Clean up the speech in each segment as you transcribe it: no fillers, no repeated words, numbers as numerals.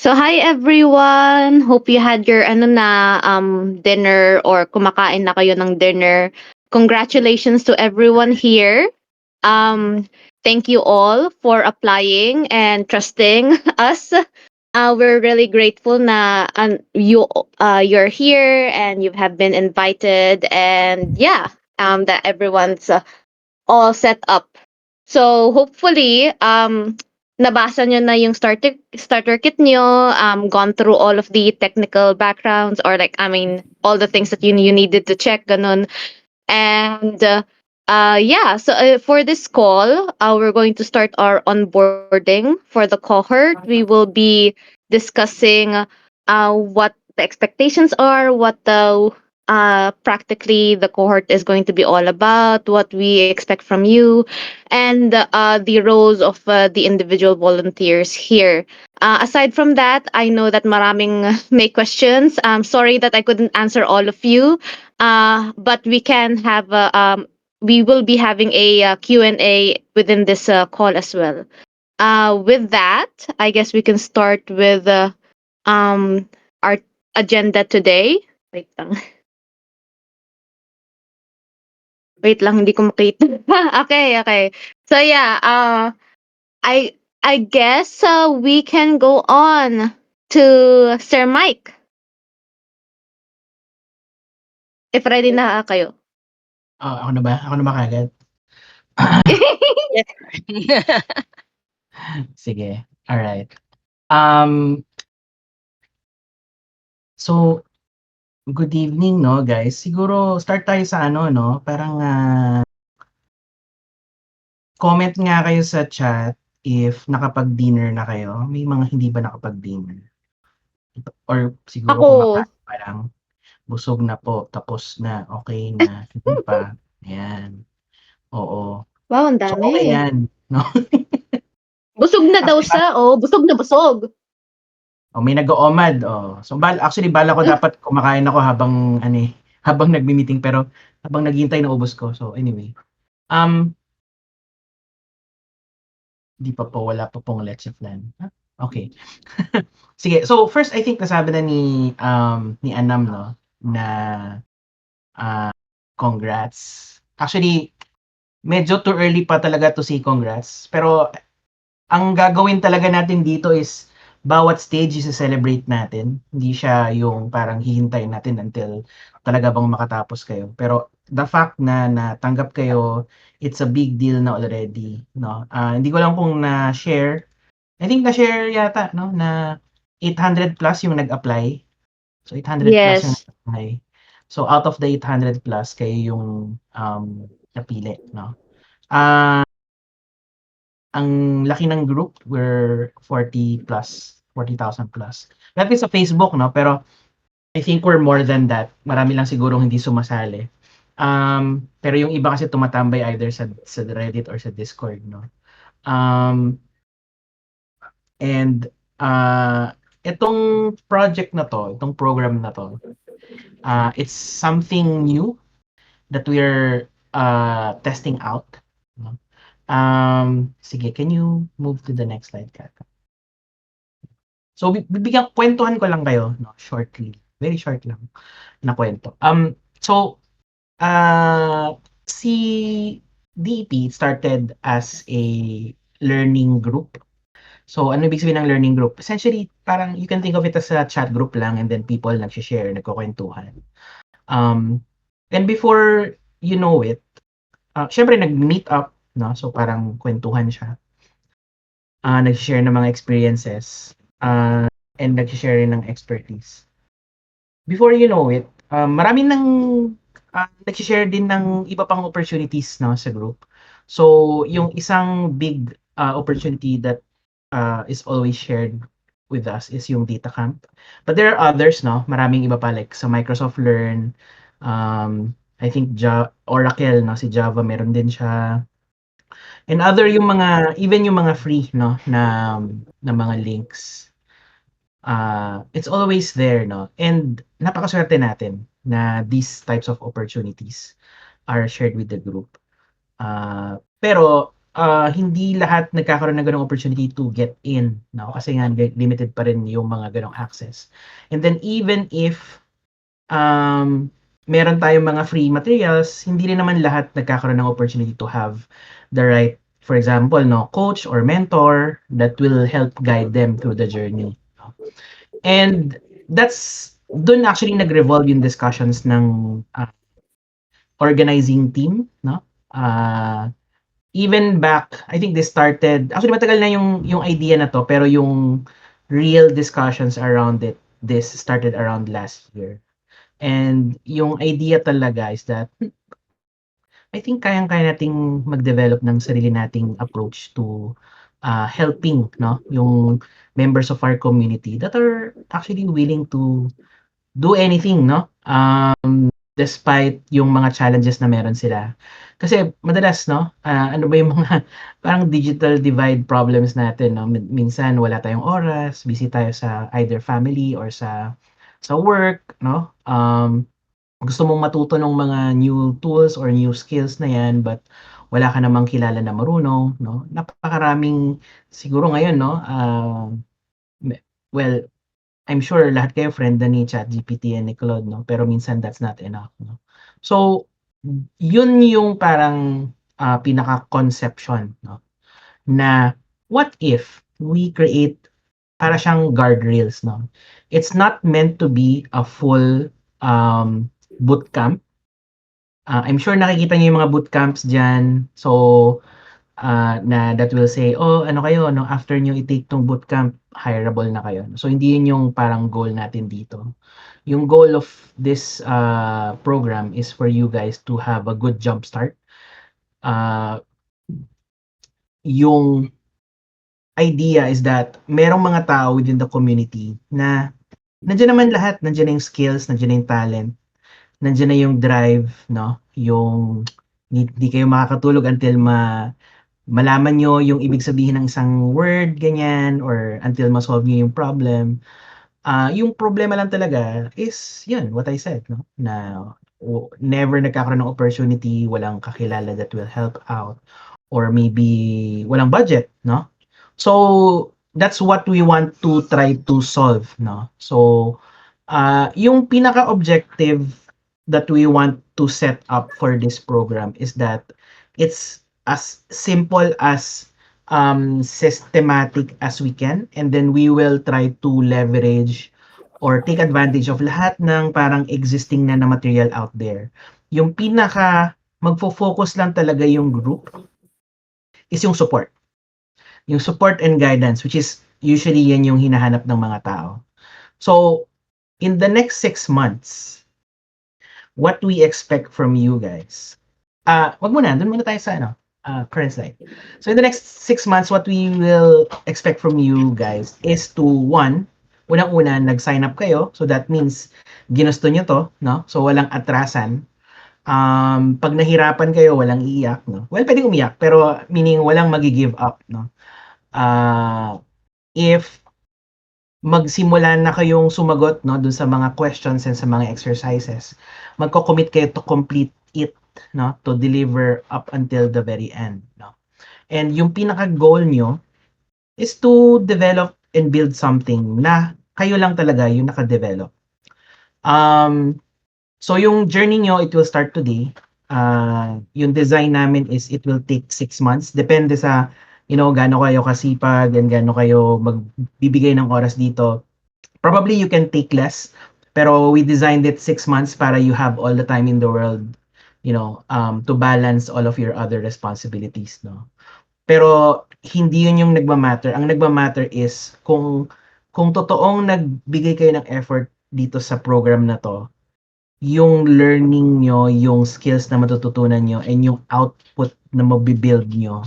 So hi everyone. Hope you had your dinner or kumakain na kayo ng dinner. Congratulations to everyone here. Um Thank you all for applying and trusting us. We're really grateful na you're here and you have been invited, and yeah, that everyone's all set up. So hopefully, nabasa nyo na yung starter kit nyo, gone through all of the technical backgrounds, or like, I mean, all the things that you needed to check, ganun. And yeah, so for this call, we're going to start our onboarding for the cohort. We will be discussing what the expectations are, what the practically the cohort is going to be all about, what we expect from you, and the roles of the individual volunteers here. Aside from that, I know that maraming may questions. Sorry that I couldn't answer all of you, but we will be having a Q&A within this call as well. With that, I guess we can start with um, our agenda today. Wait lang. Wait lang, hindi ko makita. Okay, okay. So yeah, I guess we can go on to Sir Mike, if ready na kayo. Ako na ba? Ako na ba kaagad? Yes. Sige, alright. So, good evening 'no, guys. Siguro start tayo sa ano 'no, parang, comment nga kayo sa chat if nakapag-dinner na kayo. May mga hindi ba nakapag-dinner? Or siguro Ako. kumakain pa lang, busog na po, tapos na, okey na, hindi pa, ayan. Oo. Wow, ang So, okey dami. 'yan 'no. Busog na daw Actually siya, oh. Busog na busog. may nag-o-OMAD, oh. So, actually balak ko dapat kumakain ako habang ano, habang nagmi-meeting pero habang naghihintay naubos ko. So, anyway. Di pa po, wala pa pong leche flan. Okay. Sige, so first I think nasabi na ni Anam 'no, na, congrats. Actually, medyo too early pa talaga to say congrats, pero ang gagawin talaga natin dito is bawat stage ise-celebrate natin. Hindi siya yung parang hihintayin natin until talaga bang makatapos kayo. Pero the fact na natanggap kayo, it's a big deal na already, 'no? Hindi ko lang kung na-share, I think na-share yata 'no, na 800 plus yung nag-apply. So 800 plus yung Yes. nag-apply. So out of the 800 plus kayo yung, napili 'no? Ah Ang laki ng group, we're 40 plus, 40,000 plus. That is sa Facebook 'no, pero I think we're more than that. Marami lang sigurong hindi sumasali. Pero yung iba kasi tumatambay either sa Reddit or sa Discord 'no. Um, and, itong project na 'to, itong program na 'to, it's something new that we're, testing out 'no. Sige, can you move to the next slide, Kat? So, kuwentuhan ko lang kayo 'no, shortly, very short lang na kuwento. So, si DEP started as a learning group. So, ano ibig sabihin ng learning group? Essentially, parang you can think of it as a chat group lang and then people nagse-share, nagkukuwentuhan. And before you know it, siyempre nag-meet up 'no, so parang kuwentuhan siya. Nagse-share ng mga experiences, and nagse-share rin ng expertise. Before you know it, marami ng nagse-share din ng iba pang opportunities 'no, sa group. So, yung isang big, opportunity that, is always shared with us is yung data camp. But there are others 'no, maraming iba pa like sa Microsoft Learn, I think Oracle 'no, si Java meron din siya. And other yung mga even yung mga free 'no, na mga links. It's always there 'no, and napakasuwerte natin na these types of opportunities are shared with the group. Pero hindi lahat nagkakaroon ng gano'ng opportunity to get in, 'no, kasi nga limited pa rin yung mga gano'ng access. And then even if, meron tayong mga free materials, hindi rin naman lahat nagkakaroon ng opportunity to have the right, for example, 'no, coach or mentor that will help guide them through the journey, 'no. And dun actually nag-revolve yung discussions ng, organizing team, 'no. Ah Even back, I think this started actually matagal na yung idea na 'to, pero yung real discussions around it, this started around last year. And yung idea talaga is that, I think kayang-kaya nating mag-develop ng sarili nating approach to, helping 'no, yung members of our community that are actually willing to do anything 'no, despite yung mga challenges na meron sila. Kasi madalas 'no, ano ba yung mga parang digital divide problems natin 'no, minsan wala tayong oras, busy tayo sa either family or sa work 'no. Gusto mong matuto ng mga new tools or new skills na 'yan, but wala ka namang kilala na marunong 'no. Napakaraming siguro ngayon 'no, me well, I'm sure lahat kayo friend na ni ChatGPT and ni Claude 'no, pero minsan that's not enough 'no. So, yun yung parang, pinaka-conception 'no, na what if we create para siyang guardrails 'no. It's not meant to be a full, bootcamp. I'm sure nakikita niyo yung mga bootcamps diyan. So, na that will say, "Oh, ano kayo 'no, after niyo i-take 'tong bootcamp, hireable na kayo." So, hindi yun yung parang goal natin dito. Yung goal of this, program is for you guys to have a good jump start. Ah, yung idea is that merong mga tao within the community na nandiyan naman lahat, nandiyan na yung skills, nandiyan na yung talent, nandiyan na yung drive 'no, yung di kayo makakatulog until malaman niyo yung ibig sabihin ng isang word, ganyan, or until ma-solve niyo yung problem. Yung problema lang talaga is yun, what I said 'no, na never nagkakaroon ng opportunity, walang kakilala that will help out, or maybe walang budget 'no. So, that's what we want to try to solve 'no. So, yung pinaka-objective that we want to set up for this program is that it's as simple as, systematic as we can, and then we will try to leverage or take advantage of lahat ng parang existing na material out there. Yung magfo-focus lang talaga yung group is yung support. Yung support and guidance, which is usually yan yung hinahanap ng mga tao. So, in the next 6 months, what we expect from you guys. Wag muna, dun muna tayo sa ano, current slide. So in the next 6 months, what we will expect from you guys is to, one, unang-una, nag-sign up kayo. So that means, ginusto nyo to, no? So walang atrasan. Pag nahirapan kayo, walang iiyak, no? Well, pwedeng umiyak, pero meaning walang magi-give up, no? If magsimula na kayong sumagot 'no, dun sa mga questions and sa mga exercises, magko-commit kayo to complete it 'no, to deliver up until the very end 'no. And yung pinaka-goal niyo is to develop and build something na kayo lang talaga yung naka-develop. So yung journey niyo, it will start today. Yung design namin is it will take 6 months, depende sa, gaano kayo kasipag and gaano kayo magbibigay ng oras dito. Probably you can take less, pero we designed it 6 months para you have all the time in the world, to balance all of your other responsibilities, no? Pero hindi yun yung nagma-matter. Ang nagma-matter is kung totoong nagbigay kayo ng effort dito sa program na 'to, yung learning niyo, yung skills na matututunan niyo, and yung output na mabi-build niyo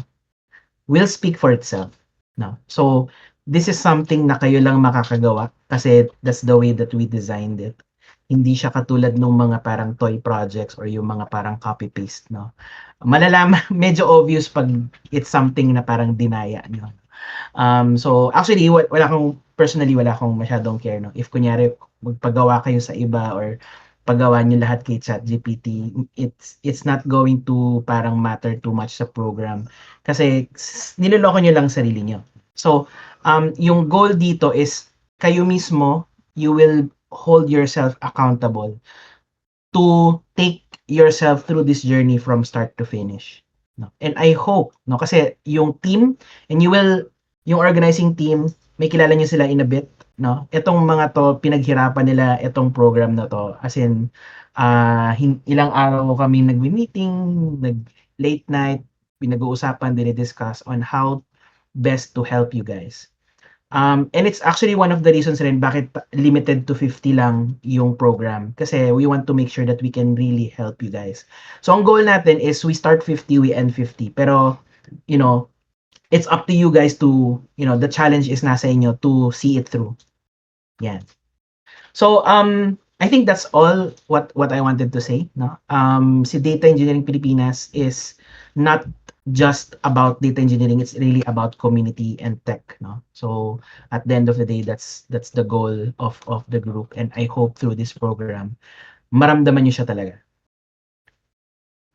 will speak for itself, no? So, this is something na kayo lang makakagawa kasi that's the way that we designed it. Hindi siya katulad nung mga parang toy projects or yung mga parang copy-paste, no? Malalaman medyo obvious 'pag it's something na parang dinaya niyo. So actually wala akong personally wala akong masyadong care 'no, if kunyari magpagawa kayo sa iba or pagawa niyo lahat kay ChatGPT, it's not going to parang matter too much sa program kasi niloloko niyo lang sarili niyo. So, yung goal dito is kayo mismo, you will hold yourself accountable to take yourself through this journey from start to finish. No? And I hope, no, kasi yung team, and yung organizing team, may kilala niyo sila in a bit, no? Itong mga to, pinaghirapan nila itong program na to. As in, ilang araw kami nag-meeting, nag-late night, pinag-uusapan, dinidiscuss on how best to help you guys. And it's actually one of the reasons rin bakit limited to 50 lang yung program. Kasi we want to make sure that we can really help you guys. So ang goal natin is we start 50, we end 50. Pero, you know, it's up to you guys to, the challenge is nasa inyo to see it through. Yan. So, I think that's all what I wanted to say, no? Si Data Engineering Pilipinas is not just about data engineering, it's really about community and tech, no? So, at the end of the day, that's the goal of the group, and I hope through this program, maramdaman niyo siya talaga.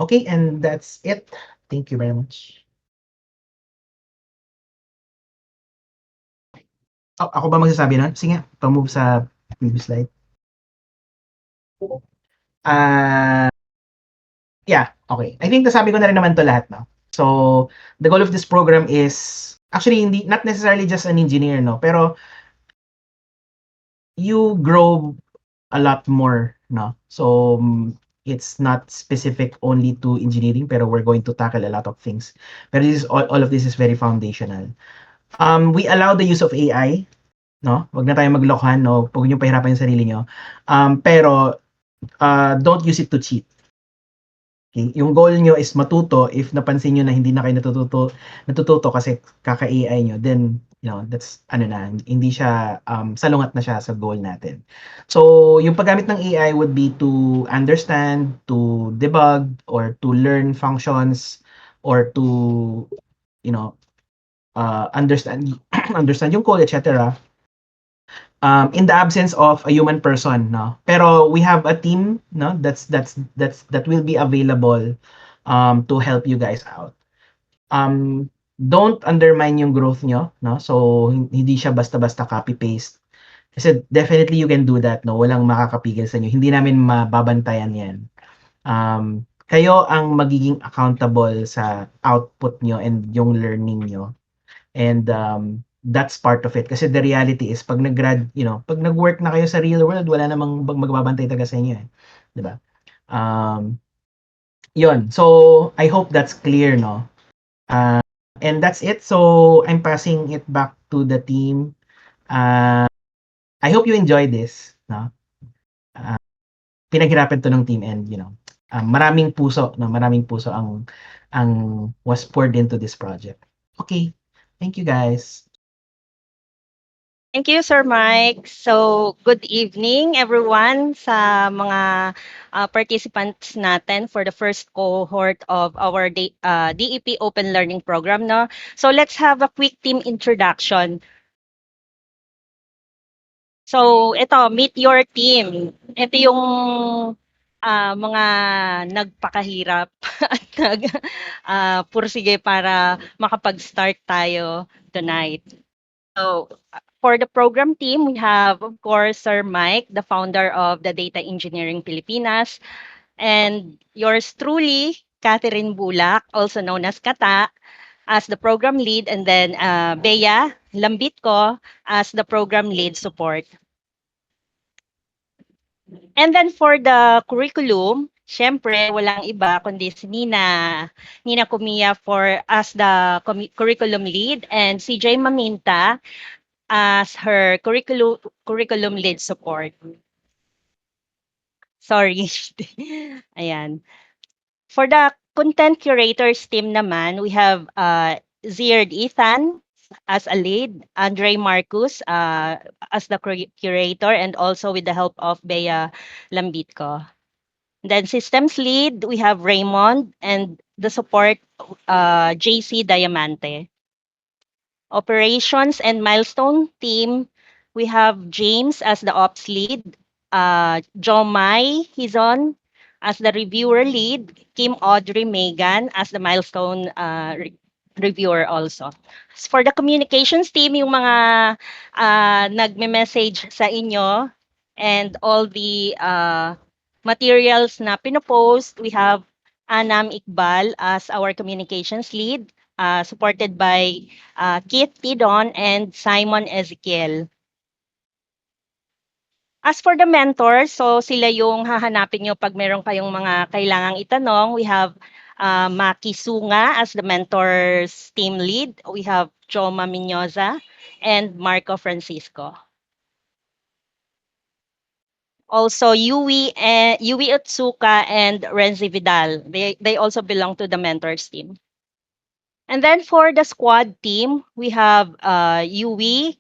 Okay, and that's it. Thank you very much. Oh, ako ba magsasabi nun? Sige, move sa previous slide. Yeah, okay. I think nasabi ko na rin naman to lahat, no? So, the goal of this program is actually not necessarily just an engineer, no? Pero you grow a lot more, no? So, it's not specific only to engineering, pero we're going to tackle a lot of things. Pero this is all of this is very foundational. We allow the use of AI, no? Wag na tayong maglokohan, no? Huwag niyo pahirapan yung sarili niyo. Pero don't use it to cheat. Okay? Yung goal nyo is matuto. If napansin nyo na hindi na kayo natututo kasi kaka-AI nyo, then, that's, hindi siya, salungat na siya sa goal natin. So, yung paggamit ng AI would be to understand, to debug, or to learn functions, or to, understand, understand yung code, etc. In the absence of a human person, no. Pero we have a team, no, that will be available to help you guys out. Don't undermine yung growth nyo, no. So hindi siya basta-basta copy paste. Kasi definitely you can do that, no. Walang makakapigil sa inyo. Hindi namin mababantayan 'yan. Kayo ang magiging accountable sa output nyo and yung learning nyo. And that's part of it. Kasi the reality is, pag pag nag-work na kayo sa real world, wala namang magbabantay talaga sa inyo, eh. 'Di ba? Yun. So, I hope that's clear, no? And that's it. So, I'm passing it back to the team. I hope you enjoy this, no? Pinaghirapan to ng team, and, maraming puso, no? Maraming puso ang was poured into this project. Okay. Thank you, guys. Thank you, Sir Mike. So, good evening everyone sa mga participants natin for the first cohort of our DEP Open Learning Program, no? So, let's have a quick team introduction. So, ito, meet your team. Ito yung mga nagpakahirap at pursige para makapag-start tayo tonight. So, for the program team, we have, of course, Sir Mike, the founder of the Data Engineering Pilipinas, and yours truly, Catherine Bulak, also known as Kata, as the program lead, and then Bea Lambitco as the program lead support. And then for the curriculum, syempre, walang iba kundi si Nina Kumia as the curriculum lead, and CJ Maminta as her curriculum lead support. Sorry. Ayan. For the content curators team naman, we have Ziard Ethan as a lead, Andre Marcus as the curator, and also with the help of Bea Lambitco. Then systems lead, we have Raymond, and the support, JC Diamante. Operations and milestone team, we have James as the ops lead, Jomai Hizon as the reviewer lead, Kim Audrey Megan as the milestone reviewer also. As for the communications team, yung mga nagme-message sa inyo and all the materials na pinopost, we have Anam Iqbal as our communications lead, supported by Keith Tidon and Simon Ezekiel. As for the mentors, so sila yung hahanapin nyo pag meron kayong mga kailangang itanong. We have Maki Sunga as the mentors team lead. We have Choma Minyoza and Marco Francisco. Also, Yui Utsuka and Renzi Vidal. They also belong to the mentors team. And then for the squad team, we have Yui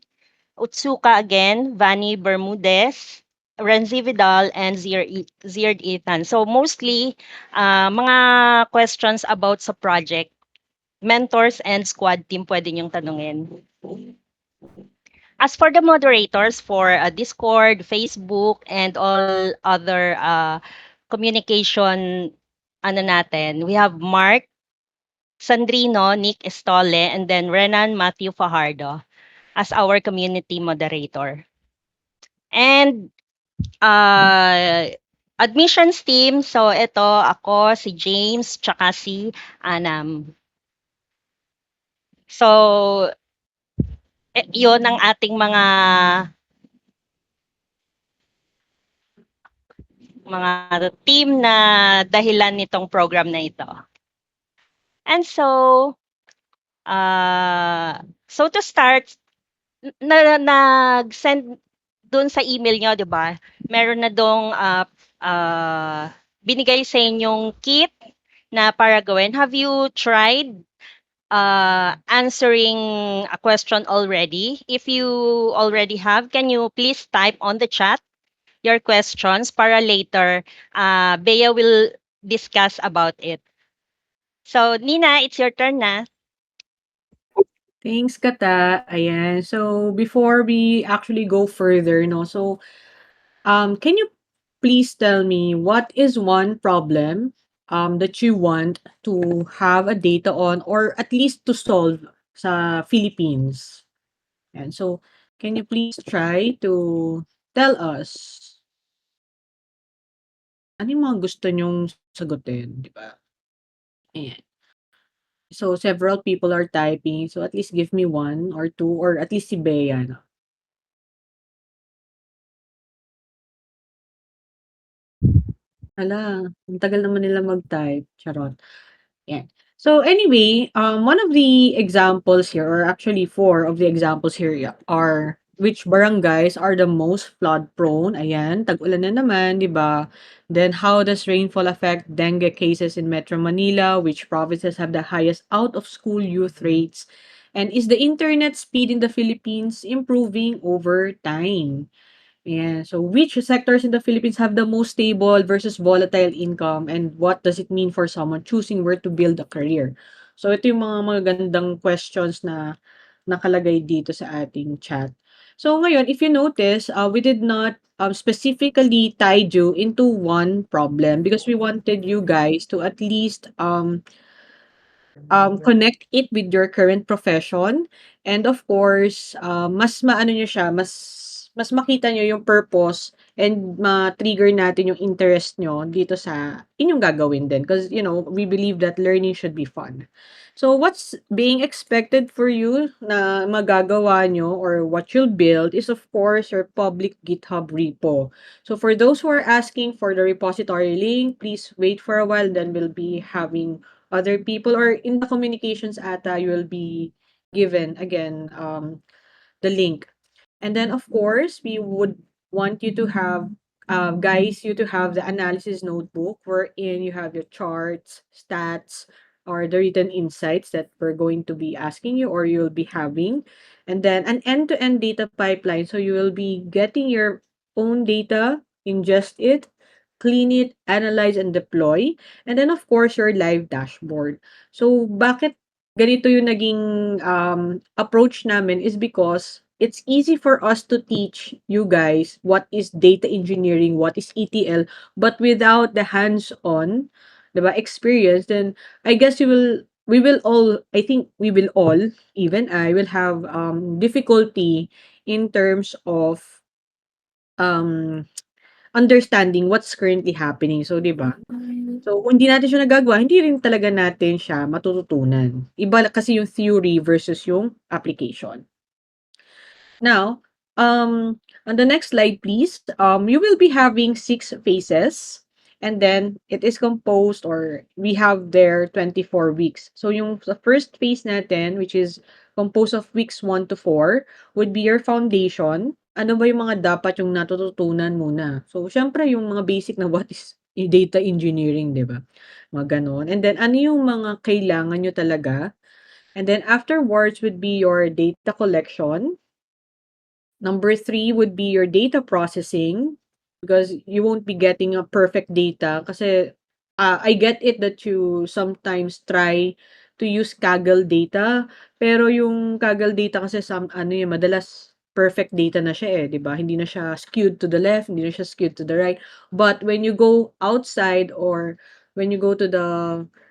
Utsuka again, Vanny Bermudez, Renzi Vidal, and Ziard Ethan. So mostly, mga questions about sa project, mentors and squad team pwede niyong tanungin. As for the moderators for Discord, Facebook, and all other communication natin, we have Mark Sandrino, Nick Estole, and then Renan Matthew Fajardo as our community moderator. And admissions team, so ito ako, si James, tsaka si Anam. So, yun ang ating mga team na dahilan nitong program na ito. And so to start, nag-send doon sa email nyo, di ba? Meron na dong binigay sa inyong kit na para gawin. Have you tried answering a question already? If you already have, can you please type on the chat your questions para later Bea will discuss about it. So, Nina, it's your turn na. Thanks, Kata. Ayan. So, before we actually go further, no, so, can you please tell me what is one problem that you want to have a data on or at least to solve sa Philippines? And so, can you please try to tell us ano yung mga gusto nyong sagutin, di ba? Ayan. So, several people are typing. So, at least give me one or two or at least si Bea, no? Hala, ang tagal naman nila mag-type, charot. Yeah. So anyway, one of the examples here, or actually four of the examples here are which barangays are the most flood prone. Ayan, tag-ulan na naman, di ba? Then how does rainfall affect dengue cases in Metro Manila? Which provinces have the highest out-of-school youth rates? And is the internet speed in the Philippines improving over time? Yeah. So which sectors in the Philippines have the most stable versus volatile income and what does it mean for someone choosing where to build a career? So ito yung mga magagandang questions na nakalagay dito sa ating chat. So ngayon, if you notice, we did not specifically tie you into one problem because we wanted you guys to at least connect it with your current profession and of course, mas maano niyo siya, mas makita niyo yung purpose and ma-trigger natin yung interest niyo dito sa inyong gagawin din because, you know, we believe that learning should be fun. So, what's being expected for you na magagawa niyo or what you'll build is of course your public GitHub repo. So, for those who are asking for the repository link, please wait for a while, then we'll be having other people or in the communications ata you will be given again the link. And then of course we would want you to have guys you to have the analysis notebook wherein you have your charts, stats, or the written insights that we're going to be asking you or you'll be having. And then an end-to-end data pipeline. So you will be getting your own data, ingest it, clean it, analyze, and deploy. And then of course your live dashboard. So bakit ganito yung naging approach namin is because it's easy for us to teach you guys what is data engineering, what is ETL, but without the hands-on, 'di ba, experience, then I guess we will all, I think we will all, even I will have difficulty in terms of um understanding what's currently happening. So, 'di ba? So, kung hindi natin siya nagagawa, hindi rin talaga natin siya matututunan. Iba kasi yung theory versus yung application. Now, on the next slide, please, you will be having 6 phases, and then it is composed, or we have there 24 weeks. So, yung the first phase natin, which is composed of weeks 1 to 4, would be your foundation. Ano ba yung mga dapat yung natututunan muna? So, syempre, yung mga basic na what is data engineering, di ba? Mga ganon. And then, ano yung mga kailangan nyo talaga? And then, afterwards would be your data collection. Number 3 would be your data processing, because you won't be getting a perfect data kasi I get it that you sometimes try to use Kaggle data, pero yung Kaggle data kasi madalas perfect data na siya, 'di ba? Hindi na siya skewed to the left, hindi na siya skewed to the right. But when you go outside, or when you go to the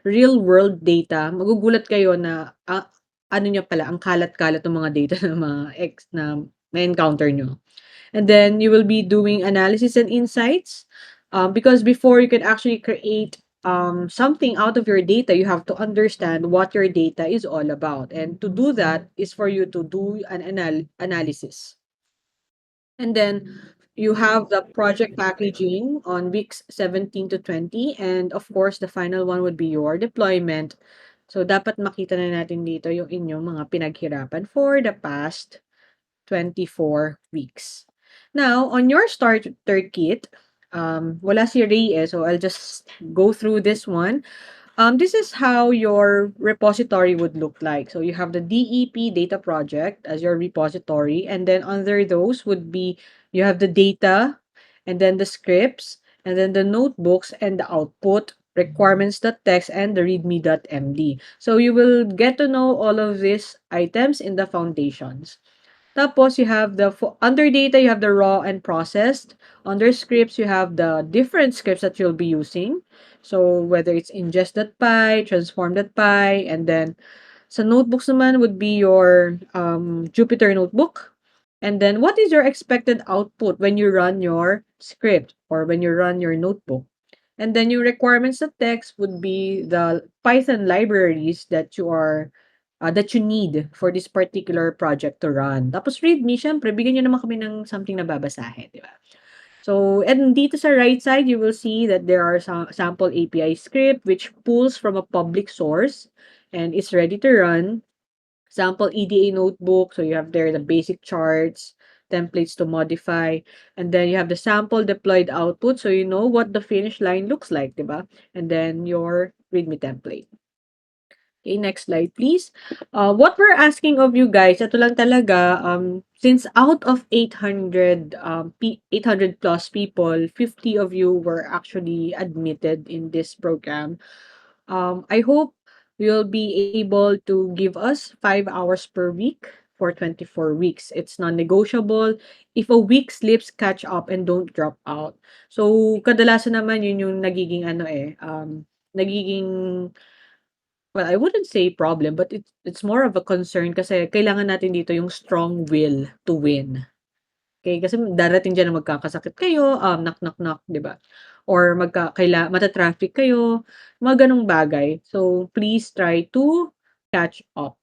real world data, magugulat kayo na ano niya pala, ang kalat-kalat ng mga data ng mga na na-encounter nyo. And then you will be doing analysis and insights, because before you can actually create something out of your data, you have to understand what your data is all about. And to do that is for you to do an analysis. And then you have the project packaging on weeks 17 to 20. And of course, the final one would be your deployment. So, dapat makita na natin dito yung inyong mga pinaghirapan for the past 24 weeks. Now, on your starter kit, wala si Ray so I'll just go through this one. This is how your repository would look like. So you have the DEP data project as your repository, and then under those would be, you have the data, and then the scripts, and then the notebooks and the output, requirements.txt, and the readme.md. So you will get to know all of these items in the foundations. Tapos, you have under data, you have the raw and processed. Under scripts, you have the different scripts that you'll be using. So, whether it's ingest.py, transform.py, and then sa notebooks naman would be your Jupyter notebook. And then, what is your expected output when you run your script or when you run your notebook? And then your requirements.txt would be the Python libraries that you need for this particular project to run. Tapos readme, syempre, bigyan nyo naman kami ng something na babasahin, di ba? So, and dito sa right side, you will see that there are some sample API script which pulls from a public source and is ready to run. Sample EDA notebook, so you have there the basic charts, templates to modify, and then you have the sample deployed output, so you know what the finish line looks like, di ba? And then your readme template. Okay, next slide, please. What we're asking of you guys, ito lang talaga, since out of 800 plus people, 50 of you were actually admitted in this program. I hope you'll be able to give us 5 hours per week for 24 weeks. It's non-negotiable. If a week slips, catch up and don't drop out. So, kadalasan naman yun yung nagiging nagiging, well, I wouldn't say problem, but it's more of a concern kasi kailangan natin dito yung strong will to win. Okay, kasi darating diyan na magkakasakit kayo, knock knock knock, 'di ba? Or mata-traffic kayo, mga ganong bagay. So please try to catch up.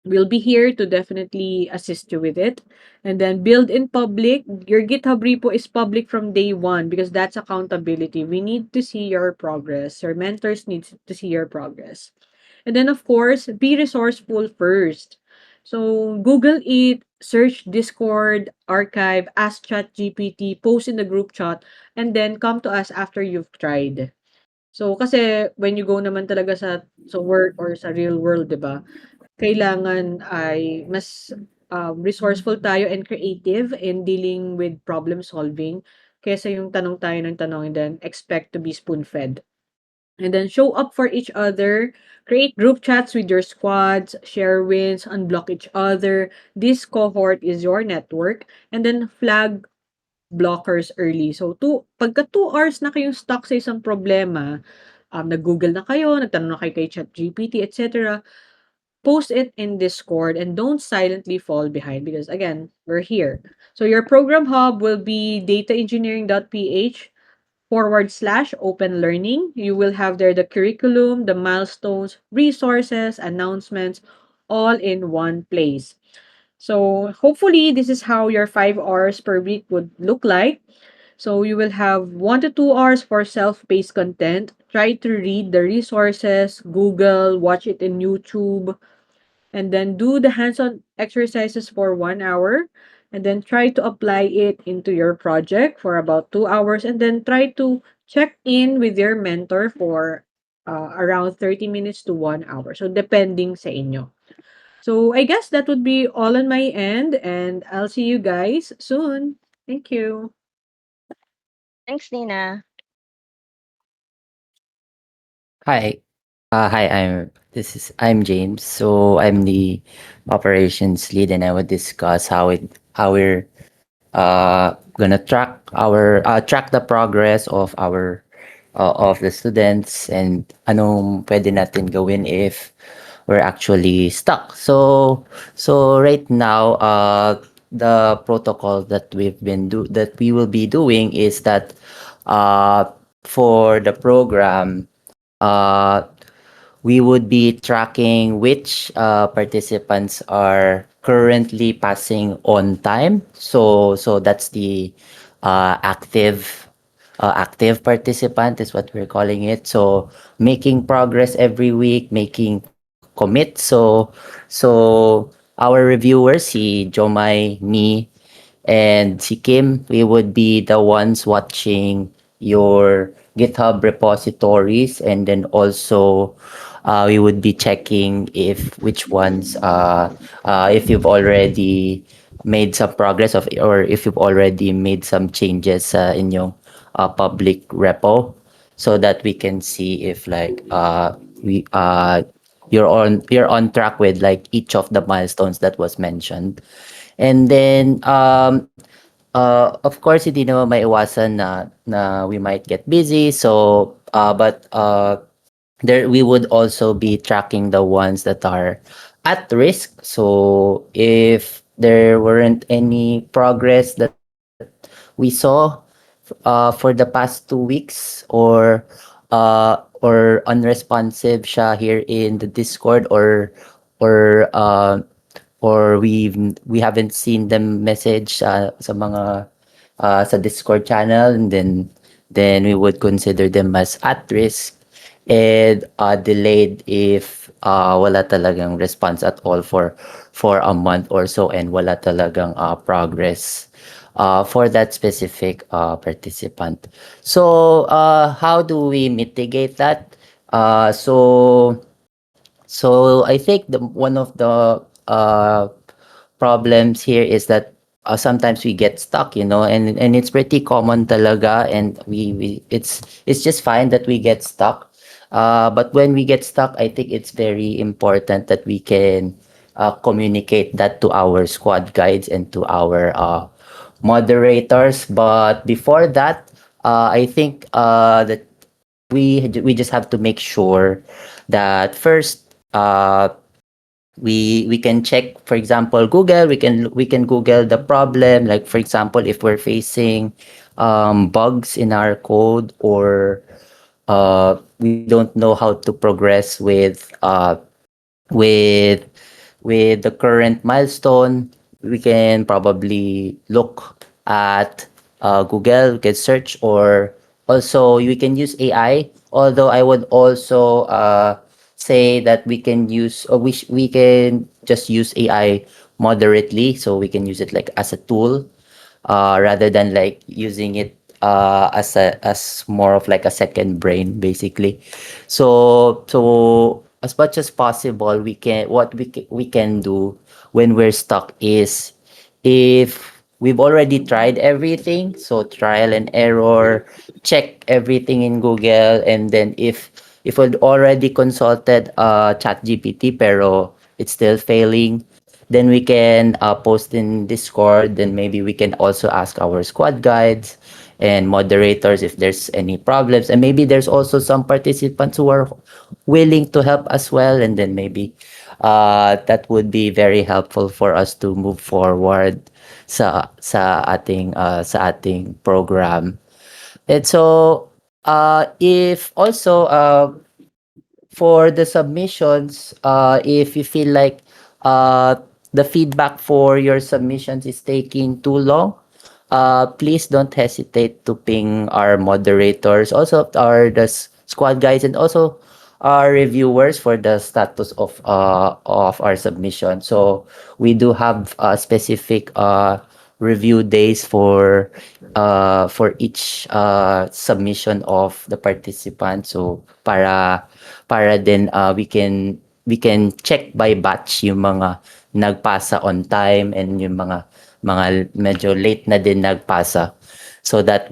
We'll be here to definitely assist you with it. And then build in public. Your GitHub repo is public from day one because that's accountability. We need to see your progress. Your mentors need to see your progress. And then, of course, be resourceful first. So, Google it, search Discord, archive, ask ChatGPT, post in the group chat, and then come to us after you've tried. So, kasi when you go naman talaga sa work or sa real world, di ba? Kailangan ay mas resourceful tayo and creative in dealing with problem solving kaysa yung tanong tayo ng tanong and then expect to be spoon-fed. And then show up for each other, create group chats with your squads, share wins, unblock each other. This cohort is your network. And then flag blockers early. So, pagka 2 hours na kayong stuck sa isang problema, nag-Google na kayo, nagtanong na kayo kay ChatGPT, etc., post it in Discord and don't silently fall behind because, again, we're here. So, your program hub will be dataengineering.ph/open learning. You will have there the curriculum, the milestones, resources, announcements, all in one place. So hopefully this is how your 5 hours per week would look like. So you will have 1 to 2 hours for self-paced content. Try to read the resources, Google, watch it in YouTube, and then do the hands-on exercises for 1 hour. And then try to apply it into your project for about 2 hours. And then try to check in with your mentor for around 30 minutes to 1 hour. So depending sa inyo. So I guess that would be all on my end, and I'll see you guys soon. Thank you. Thanks, Nina. Hi. Hi, I'm James. So I'm the operations lead, and I would discuss how we're gonna track the progress of the students and anong pwede natin gawin if we're actually stuck. So right now, the protocol that we will be doing is that uh for the program, uh we would be tracking which participants are currently passing on time. So that's the active participant is what we're calling it. So making progress every week, making commit. So our reviewers, si Jomai, me, and si Kim, we would be the ones watching your GitHub repositories, and then also we would be checking if which ones if you've already made some progress of or if you've already made some changes in your public repo, so that we can see if like we you're on track with like each of the milestones that was mentioned. And then of course hindi naman maiwasan na we might get busy, so but there we would also be tracking the ones that are at risk. So if there weren't any progress that we saw for the past 2 weeks, or unresponsive siya here in the Discord, or we haven't seen them message sa mga sa Discord channel, and then we would consider them as at risk and delayed if wala talagang response at all for a month or so, and wala talagang progress for that specific participant. So how do we mitigate that? So I think the one of the problems here is that sometimes we get stuck, and it's pretty common talaga, and it's just fine that we get stuck. But when we get stuck, I think it's very important that we can communicate that to our squad guides and to our moderators. But before that, I think that we just have to make sure that first we can check, for example, Google. We can Google the problem, like for example if we're facing bugs in our code, or we don't know how to progress with with the current milestone. We can probably look at Google. We can search, or also we can use AI. Although I would also say that we can use, or we can just use AI moderately, so we can use it like as a tool, rather than like using it as more of like a second brain, basically. So as much as possible, we can do when we're stuck is, if we've already tried everything, so trial and error, check everything in Google, and then if if we'd already consulted ChatGPT pero it's still failing, then we can post in Discord. Then maybe we can also ask our squad guides and moderators if there's any problems. And maybe there's also some participants who are willing to help as well. And then maybe that would be very helpful for us to move forward sa ating program. And so if also for the submissions, if you feel like uh, the feedback for your submissions is taking too long, please don't hesitate to ping our moderators, also our squad guys, and also our reviewers for the status of our submission. So we do have specific review days for each submission of the participant. So para din we can check by batch yung mga nagpasa on time and yung mga medyo late na din nagpasa, so that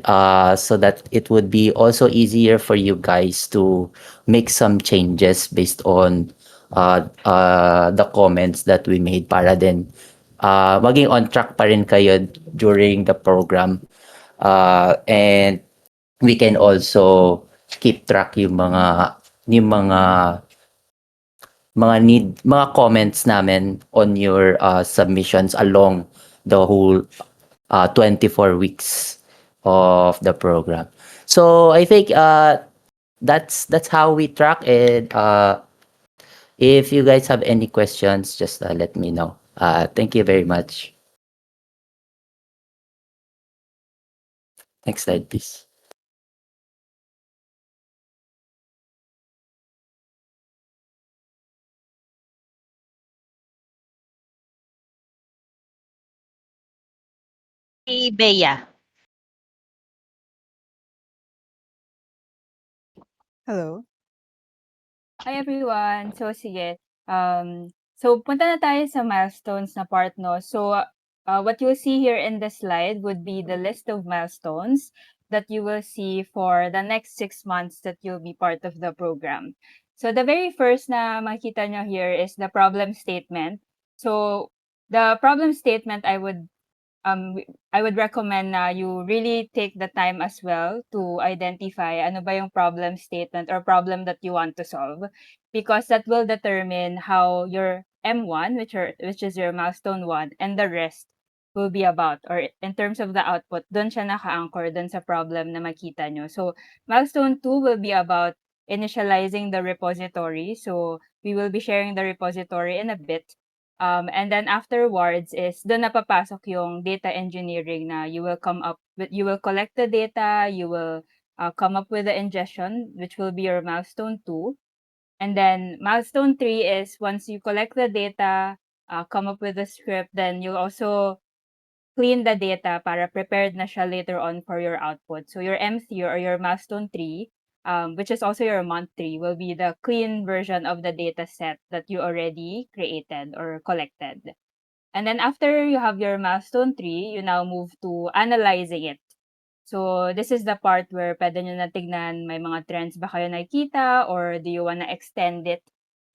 it would be also easier for you guys to make some changes based on the comments that we made, para din maging on track pa rin kayo during the program. And we can also keep track yung mga comments namin on your submissions along the whole 24 weeks of the program. So I think that's how we track it. If you guys have any questions, just let me know. Thank you very much. Next slide, please. Si Bea. Hello. Hi everyone. So sige. So punta na tayo sa milestones na part, no. So what you'll see here in the slide would be the list of milestones that you will see for the next 6 months that you'll be part of the program. So the very first na makita nyo here is the problem statement. So the problem statement, I would recommend na you really take the time as well to identify ano ba yung problem statement or problem that you want to solve, because that will determine how your M1, which is your milestone 1, and the rest will be about, or in terms of the output, doon siya naka-anchor doon sa problem na makita nyo. So milestone 2 will be about initializing the repository. So we will be sharing the repository in a bit. And then afterwards is doon na papasok yung data engineering, na you will collect the data, you will come up with the ingestion, which will be your milestone 2. And then milestone 3 is once you collect the data, come up with a script, then you'll also clean the data para prepared na siya later on for your output. So your M3 or your milestone 3, which is also your month 3, will be the clean version of the data set that you already created or collected. And then after you have your milestone 3, you now move to analyzing it. So this is the part where pwede nyo na tignan, may mga trends ba kayo nakikita, or do you wanna extend it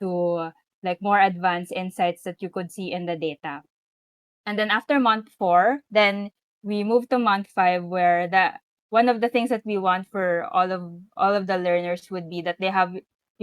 to like more advanced insights that you could see in the data. And then after month 4, then we move to month 5, where one of the things that we want for all of the learners would be that you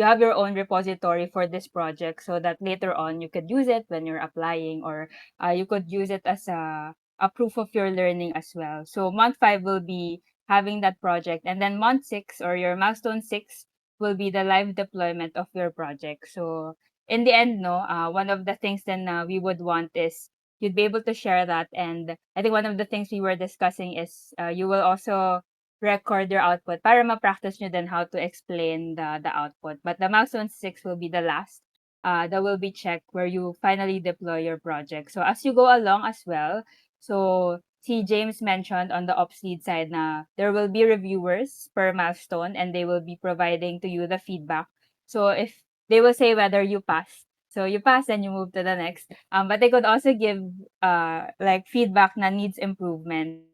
have your own repository for this project, so that later on you could use it when you're applying, or you could use it as a proof of your learning as well. So month 5 will be having that project, and then month 6 or your milestone 6 will be the live deployment of your project. So in the end, no, one of the things then we would want is you'd be able to share that. And I think one of the things we were discussing is you will also record your output para ma-practice nyo then how to explain the output. But the milestone 6 will be the last. That will be checked where you finally deploy your project. So as you go along as well, so si James mentioned on the ops lead side na there will be reviewers per milestone, and they will be providing to you the feedback. So if they will say whether you passed, so you pass and you move to the next. But they could also give like feedback na needs improvement.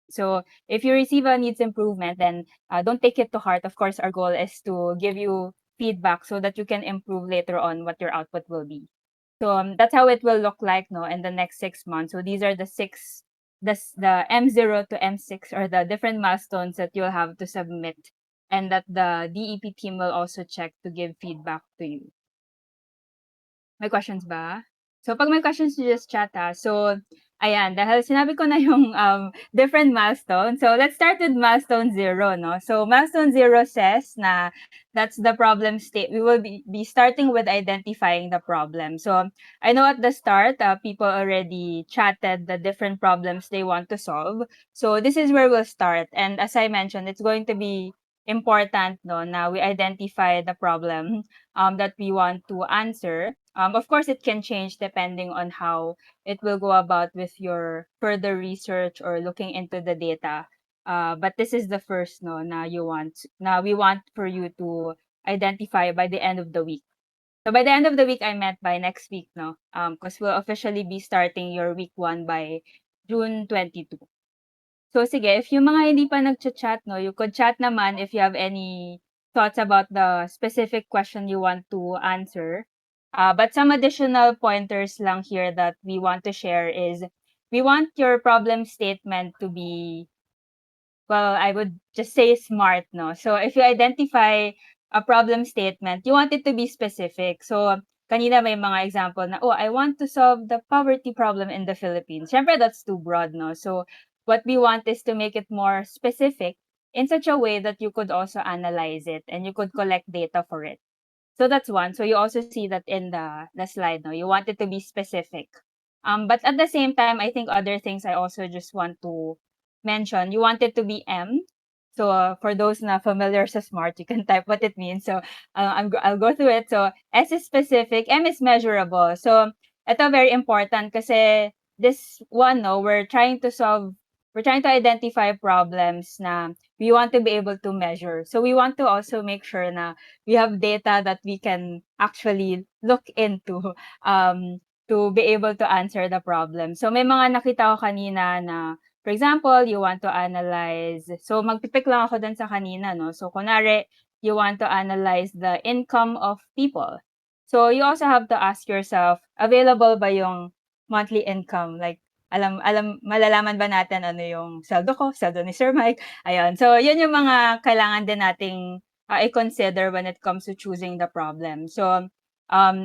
So if you receive a needs improvement, then don't take it to heart. Of course, our goal is to give you feedback so that you can improve later on what your output will be. So that's how it will look like, no, in the next 6 months. So these are the the M0 to M6, or the different milestones that you'll have to submit, and that the DEP team will also check to give feedback to you. May questions ba? So, pag may questions, you just chat, ha. So, ayan, dahil sinabi ko na yung different milestone. So, let's start with milestone 0, no? So, milestone 0 says na that's the problem state. We will be starting with identifying the problem. So, I know at the start, people already chatted the different problems they want to solve. So, this is where we'll start. And as I mentioned, it's going to be important, no, na we identify the problem that we want to answer. Of course, it can change depending on how it will go about with your further research or looking into the data. But this is the first, no, na we want for you to identify by the end of the week. So by the end of the week, I meant by next week, no, because we'll officially be starting your week 1 by June 22. So sige, if yung mga hindi pa nagcha-chat, no, you could chat naman if you have any thoughts about the specific question you want to answer. But some additional pointers lang here that we want to share is we want your problem statement to be, well, I would just say smart, no? So if you identify a problem statement, you want it to be specific. So kanina may mga example na, oh, I want to solve the poverty problem in the Philippines. Syempre, that's too broad, no? So what we want is to make it more specific in such a way that you could also analyze it and you could collect data for it. So that's one. So you also see that in the slide, no? You want it to be specific. But at the same time, I think other things I also just want to mention. You want it to be M. So for those not familiar sa SMART, you can type what it means. So I'll go through it. So S is specific, M is measurable. So ito very important kasi this one, no, we're trying to identify problems na we want to be able to measure. So we want to also make sure na we have data that we can actually look into to be able to answer the problem. So may mga nakita ko kanina na, for example, you want to analyze, so magpipick lang ako dun sa kanina, no? So kunwari, you want to analyze the income of people. So you also have to ask yourself, available ba yung monthly income? Like, malalaman ba natin ano yung sweldo ko, sweldo ni Sir Mike? Ayun. So, yun yung mga kailangan din nating i-consider when it comes to choosing the problem. So,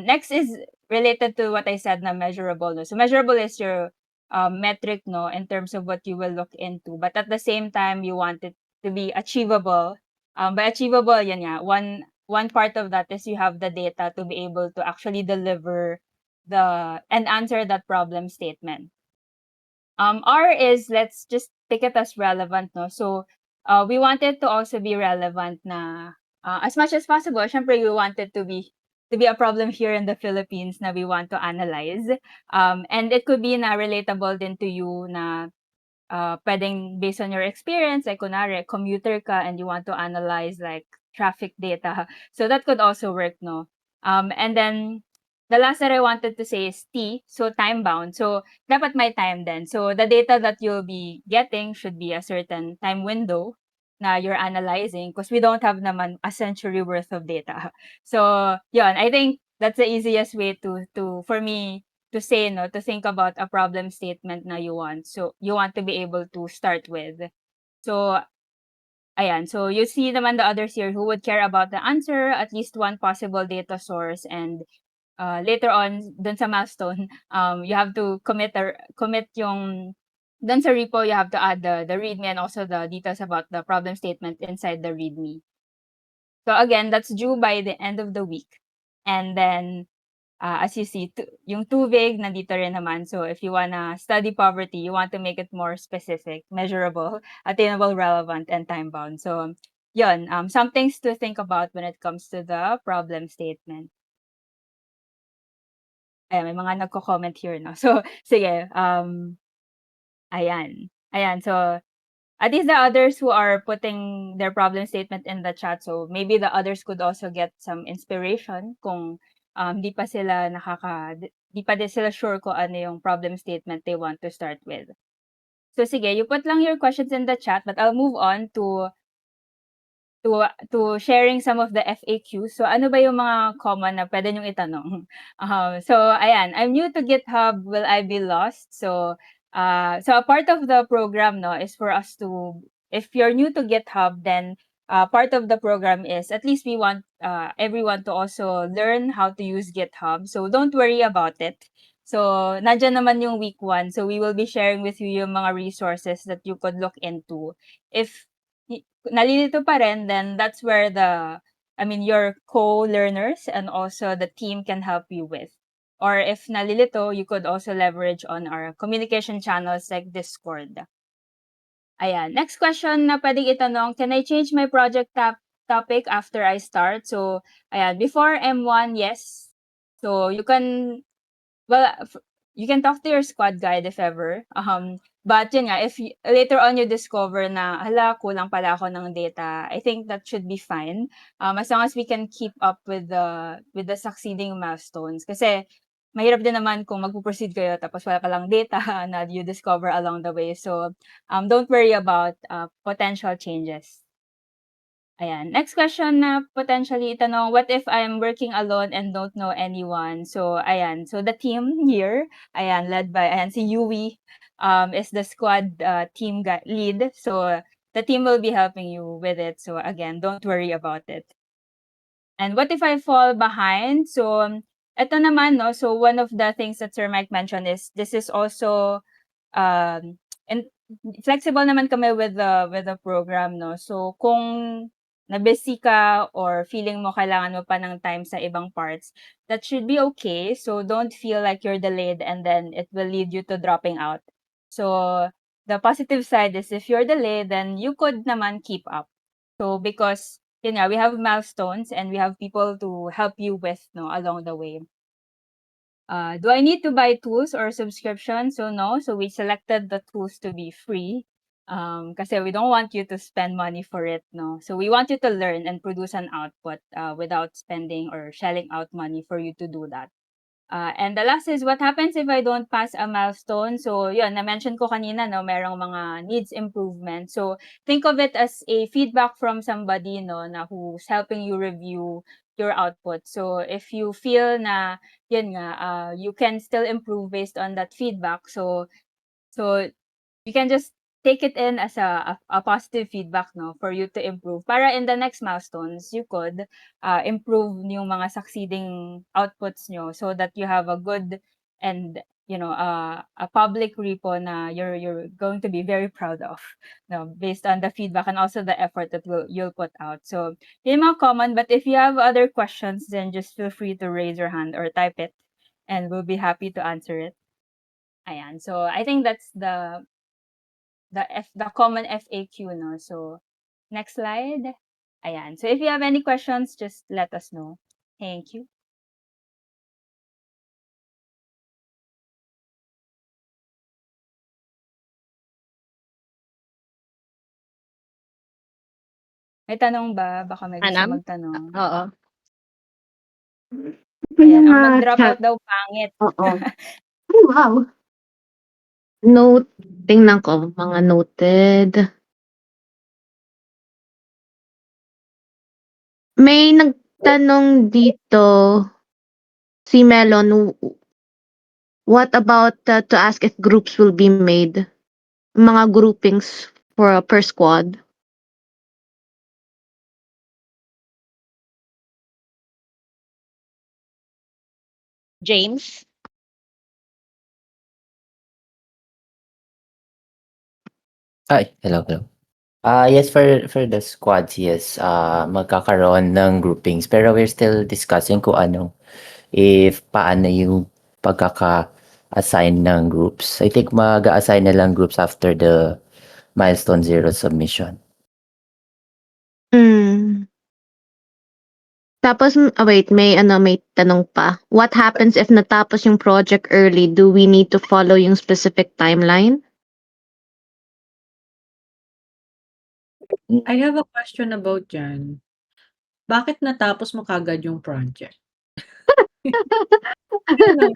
next is related to what I said na measurable. No? So, measurable is your metric, no, in terms of what you will look into. But at the same time, you want it to be achievable. By achievable, yan nga, one part of that is you have the data to be able to actually deliver and answer that problem statement. R is, let's just take it as relevant, no? So, we want it to also be relevant na as much as possible. Syempre, we want it to be a problem here in the Philippines na we want to analyze. And it could be na relatable din to you na pwedeng based on your experience, like kunwari, commuter ka and you want to analyze like traffic data. So that could also work, no? And then the last that I wanted to say is T, so time bound. So dapat may time then. So the data that you'll be getting should be a certain time window na you're analyzing because we don't have naman a century worth of data. So yun, I think that's the easiest way to for me to say, no, to think about a problem statement na you want. So you want to be able to start with. So ayan, so you see naman the others here who would care about the answer, at least one possible data source, and later on dun sa milestone, you have to commit yung dun sa repo, you have to add the readme and also the details about the problem statement inside the readme. So again, that's due by the end of the week. And then as you see, yung too vague, nandito rin naman. So if you wanna study poverty, you want to make it more specific, measurable, attainable, relevant, and time-bound. So yun, some things to think about when it comes to the problem statement. Ayan, may mga nagko-comment here, no? So, sige, ayan. Ayan, so at least the others who are putting their problem statement in the chat, so maybe the others could also get some inspiration kung di pa sila sure kung ano yung problem statement they want to start with. So sige, you put lang your questions in the chat, but I'll move on to sharing some of the FAQs. So ano ba yung mga common na pwede niyong itanong? So ayan, I'm new to GitHub, will I be lost? So a part of the program no is for us to, if you're new to GitHub, then part of the program is at least we want everyone to also learn how to use GitHub. So don't worry about it. So nandiyan naman yung week 1. So we will be sharing with you yung mga resources that you could look into. If nalilito pa rin, then that's where your co-learners and also the team can help you with. Or if nalilito, you could also leverage on our communication channels like Discord. Ayan. Next question na pwedeng itanong, can I change my project topic after I start? So, ayan, before M1, yes. So, you can you can talk to your squad guide if ever. But yun nga, if later on you discover na, hala, kulang pala ako ng data, I think that should be fine. As long as we can keep up with the succeeding milestones. Kasi mahirap din naman kung magpo-proceed kayo tapos wala palang data na you discover along the way. So don't worry about potential changes. Ayan. Next question na potentially itanong, what if I'm working alone and don't know anyone? So, ayan. So, the team here, ayan, led by, ayan, si Yui, is the squad team lead. So, the team will be helping you with it. So, again, don't worry about it. And what if I fall behind? So, ito naman, no? So, one of the things that Sir Mike mentioned is this is also, and flexible naman kami with the program, no? So, kung na-busy ka or feeling mo kailangan mo pa ng time sa ibang parts, that should be okay. So, don't feel like you're delayed and then it will lead you to dropping out. So, the positive side is if you're delayed, then you could naman keep up. So, because, yun nga, we have milestones and we have people to help you with, no, along the way. Do I need to buy tools or subscription? So no. So we selected the tools to be free. Kasi we don't want you to spend money for it, no. So we want you to learn and produce an output without spending or shelling out money for you to do that. And the last is, what happens if I don't pass a milestone? So yun, na-mention ko kanina, no, merong mga needs improvement. So think of it as a feedback from somebody, no, na who's helping you review your output. So if you feel na, yun nga, you can still improve based on that feedback. So you can just take it in as a positive feedback, no, for you to improve. Para in the next milestones, you could improve yung mga succeeding outputs nyo so that you have a good and a public repo na you're going to be very proud of, no, based on the feedback and also the effort that you'll put out. So yun mga common, but if you have other questions, then just feel free to raise your hand or type it and we'll be happy to answer it. Ayan. So I think that's the common FAQ, no? So next slide. Ayan. So if you have any questions, just let us know. Thank you. May tanong ba? Baka may gusto Anam? magtanong. Oo. Ayan, ang Mga mag-drop chat. out daw pangit. Oo. Oh, wow. Note, tingnan ko, mga noted. May nagtanong dito, si Melon, what about to ask if groups will be made? Mga groupings for per squad. James? Ay, hello, hello. Yes, for the squads, yes, magkakaroon ng groupings. Pero we're still discussing kung paano yung pagkaka-assign ng groups. I think mag-assign na lang groups after the milestone 0 submission. Tapos, wait, may tanong pa. What happens if natapos yung project early? Do we need to follow yung specific timeline? I have a question about dyan. Bakit natapos mo kagad yung project? Yun lang.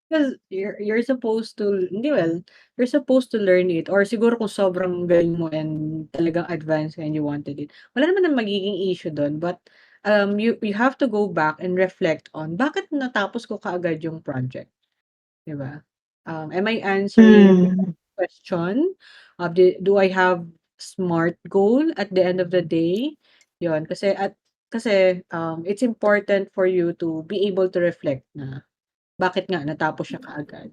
Because you're supposed to hindi well, you're supposed to learn it or siguro kung sobrang galing mo and talagang advanced and you wanted it, wala naman ng magiging issue dun but, you have to go back and reflect on bakit natapos ko kaagad yung project, 'di ba? Am I answering Mm. question? Do I have SMART goal at the end of the day? Yun, kasi, it's important for you to be able to reflect na bakit nga natapos siya kaagad.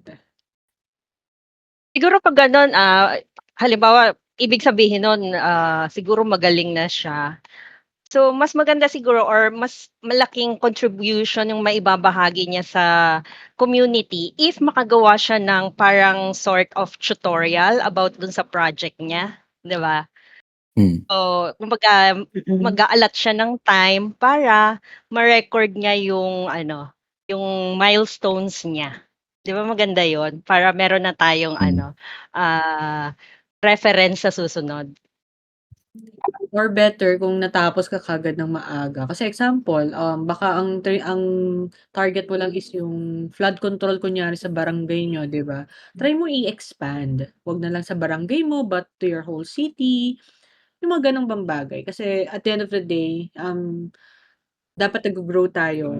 Siguro 'pag gano'n, halimbawa ibig sabihin nun, siguro magaling na siya. So, mas maganda siguro or mas malaking contribution yung maibabahagi niya sa community if makagawa siya ng parang sort of tutorial about dun sa project niya, 'di ba? Mm. So, kumbaga Mm. mag-a-allot siya ng time para ma-record niya yung ano, yung milestones niya. 'Di ba maganda yon? Para meron na tayong Mm. ano, reference sa susunod. Or better kung natapos ka kaagad ng maaga. Kasi example, baka ang target mo lang is yung flood control kunyari sa barangay niyo, 'di ba? Try mo i-expand. 'Wag na lang sa barangay mo but to your whole city, yung mga gano'ng bang bagay. Kasi at the end of the day, dapat naggo-grow tayo.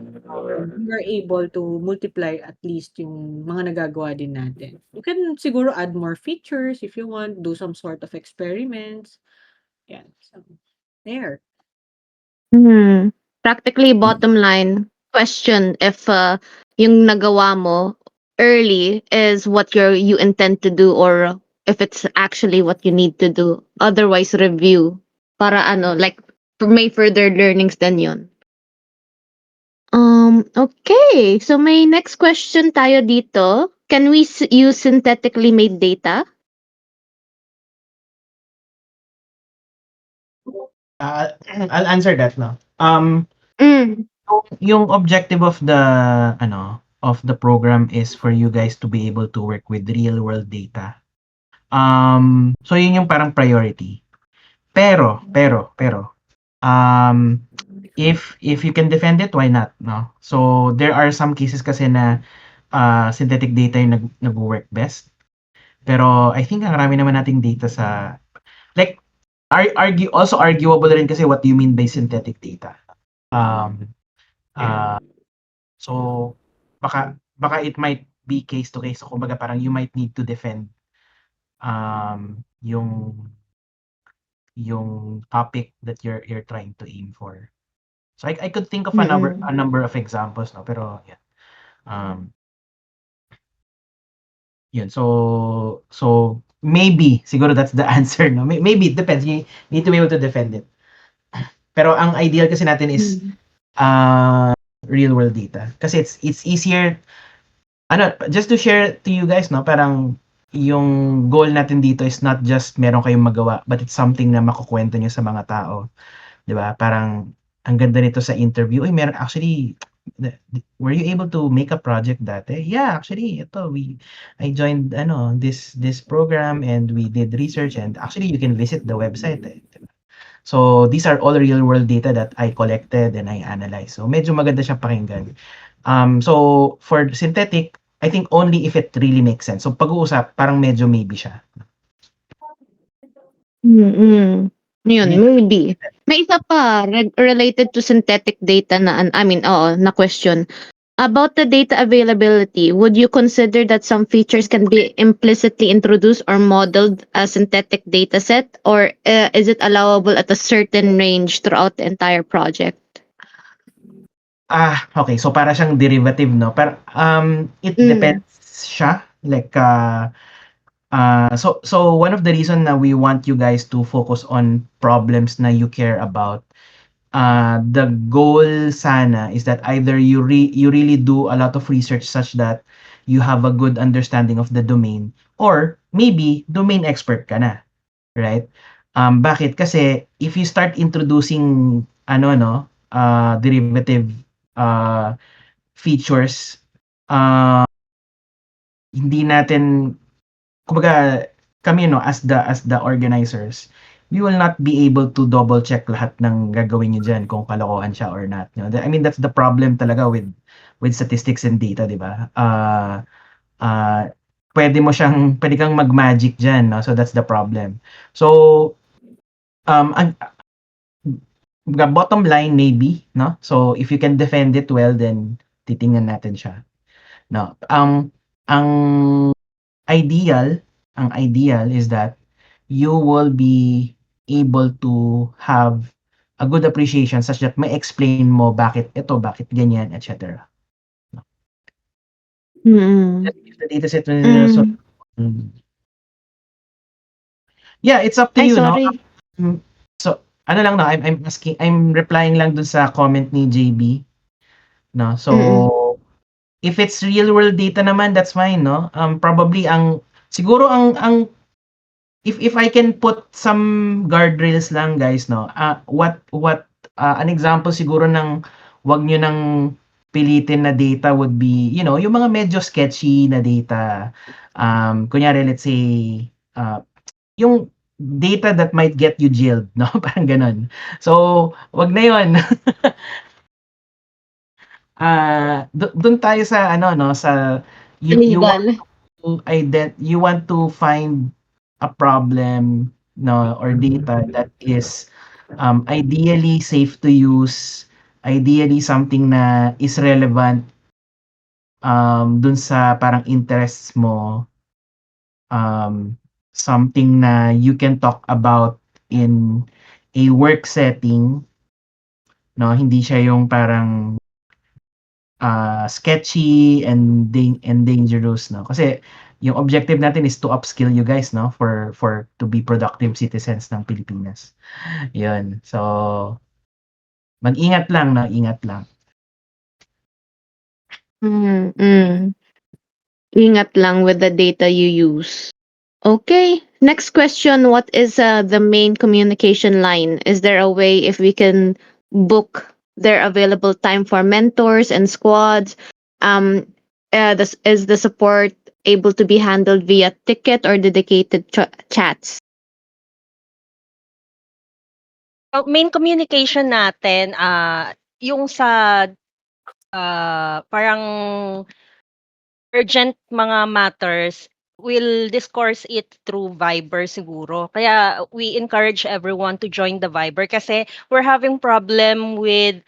We are able to multiply at least yung mga nagagawa din natin. You can siguro add more features if you want, do some sort of experiments. Yan, so there. Practically, bottom line, question if yung nagawa mo early is what you intend to do or if it's actually what you need to do. Otherwise, review. Para ano, like, may further learnings din yun. Okay. So may next question tayo dito. Can we use synthetically made data? I'll answer that, no? Mm. Yung objective of the program is for you guys to be able to work with real world data. So yun yung parang priority. Pero, if you can defend it, why not, no? So there are some cases kasi na synthetic data yung nag-work best. Pero I think ang rami naman nating data sa like arguable rin kasi what do you mean by synthetic data. So baka it might be case to case. So kumbaga parang you might need to defend yung topic that you're trying to aim for. So I could think of a number of examples, no, pero yeah. Yun, so maybe siguro that's the answer, no. Maybe it depends. You need to be able to defend it. Pero ang ideal kasi natin is real world data kasi it's easier. Just to share to you guys, no, parang yung goal natin dito is not just meron kayong magawa, but it's something na makukwento niyo sa mga tao. 'Di ba? Parang ang ganda nito sa interview, "Uy, meron actually, were you able to make a project dati?" "Yeah, actually, I joined this program and we did research and actually you can visit the website, eh." 'Di ba? So, these are all real world data that I collected and I analyzed. So, medyo maganda siyang pakinggan. So for synthetic, I think only if it really makes sense. So pag-uusap, parang medyo maybe siya. Yun, maybe. May isa pa related to synthetic data na na question. About the data availability, would you consider that some features can be implicitly introduced or modeled as synthetic data set, or is it allowable at a certain range throughout the entire project? Okay. So para siyang derivative, no? Pero it depends siya. Like so one of the reason na we want you guys to focus on problems na you care about, the goal sana is that either you really do a lot of research such that you have a good understanding of the domain or maybe domain expert ka na, right? Bakit? Kasi if you start introducing derivative features, hindi natin, kumbaga kami, no, as the organizers, we will not be able to double check lahat ng gagawin niyo diyan kung kalokohan siya or not, no? I mean, that's the problem talaga with statistics and data, 'di ba? pwede kang mag-magic dyan, no? So that's the problem. So, the bottom line maybe, no? So if you can defend it well, then titingnan natin siya, no? Ang ideal, ang ideal is that you will be able to have a good appreciation such that may explain mo bakit ito, bakit ganyan, etc. Mm. If the dataset so, Mm. yeah, it's up to Ay, you, no? sorry. So, ano lang, no? I'm replying lang dun sa comment ni JB, no? So, Mm. if it's real world data naman, that's fine, no? Probably siguro if I can put some guardrails lang, guys, no? An example siguro ng wag nyo nang pilitin na data would be, yung mga medyo sketchy na data. Kunyari, let's say, yung data that might get you jailed, no? Parang ganon. So, wag na yon. Doon tayo sa no, sa you want Legal. you want to find a problem, no, or data that is ideally safe to use, ideally something na is relevant dun sa parang interests mo, something na you can talk about in a work setting, no, hindi siya yung parang sketchy and dangerous, no? Kasi yung objective natin is to upskill you guys, no, for to be productive citizens ng Pilipinas. Yun. So, mag-ingat lang, no? Ingat lang. Mm. Ingat lang with the data you use. Okay. Next question. What is the main communication line? Is there a way if we can book their available time for mentors and squads? Is the support able to be handled via ticket or dedicated chats? Main communication natin, yung sa parang urgent mga matters, we'll discourse it through Viber siguro. Kaya we encourage everyone to join the Viber kasi we're having problem with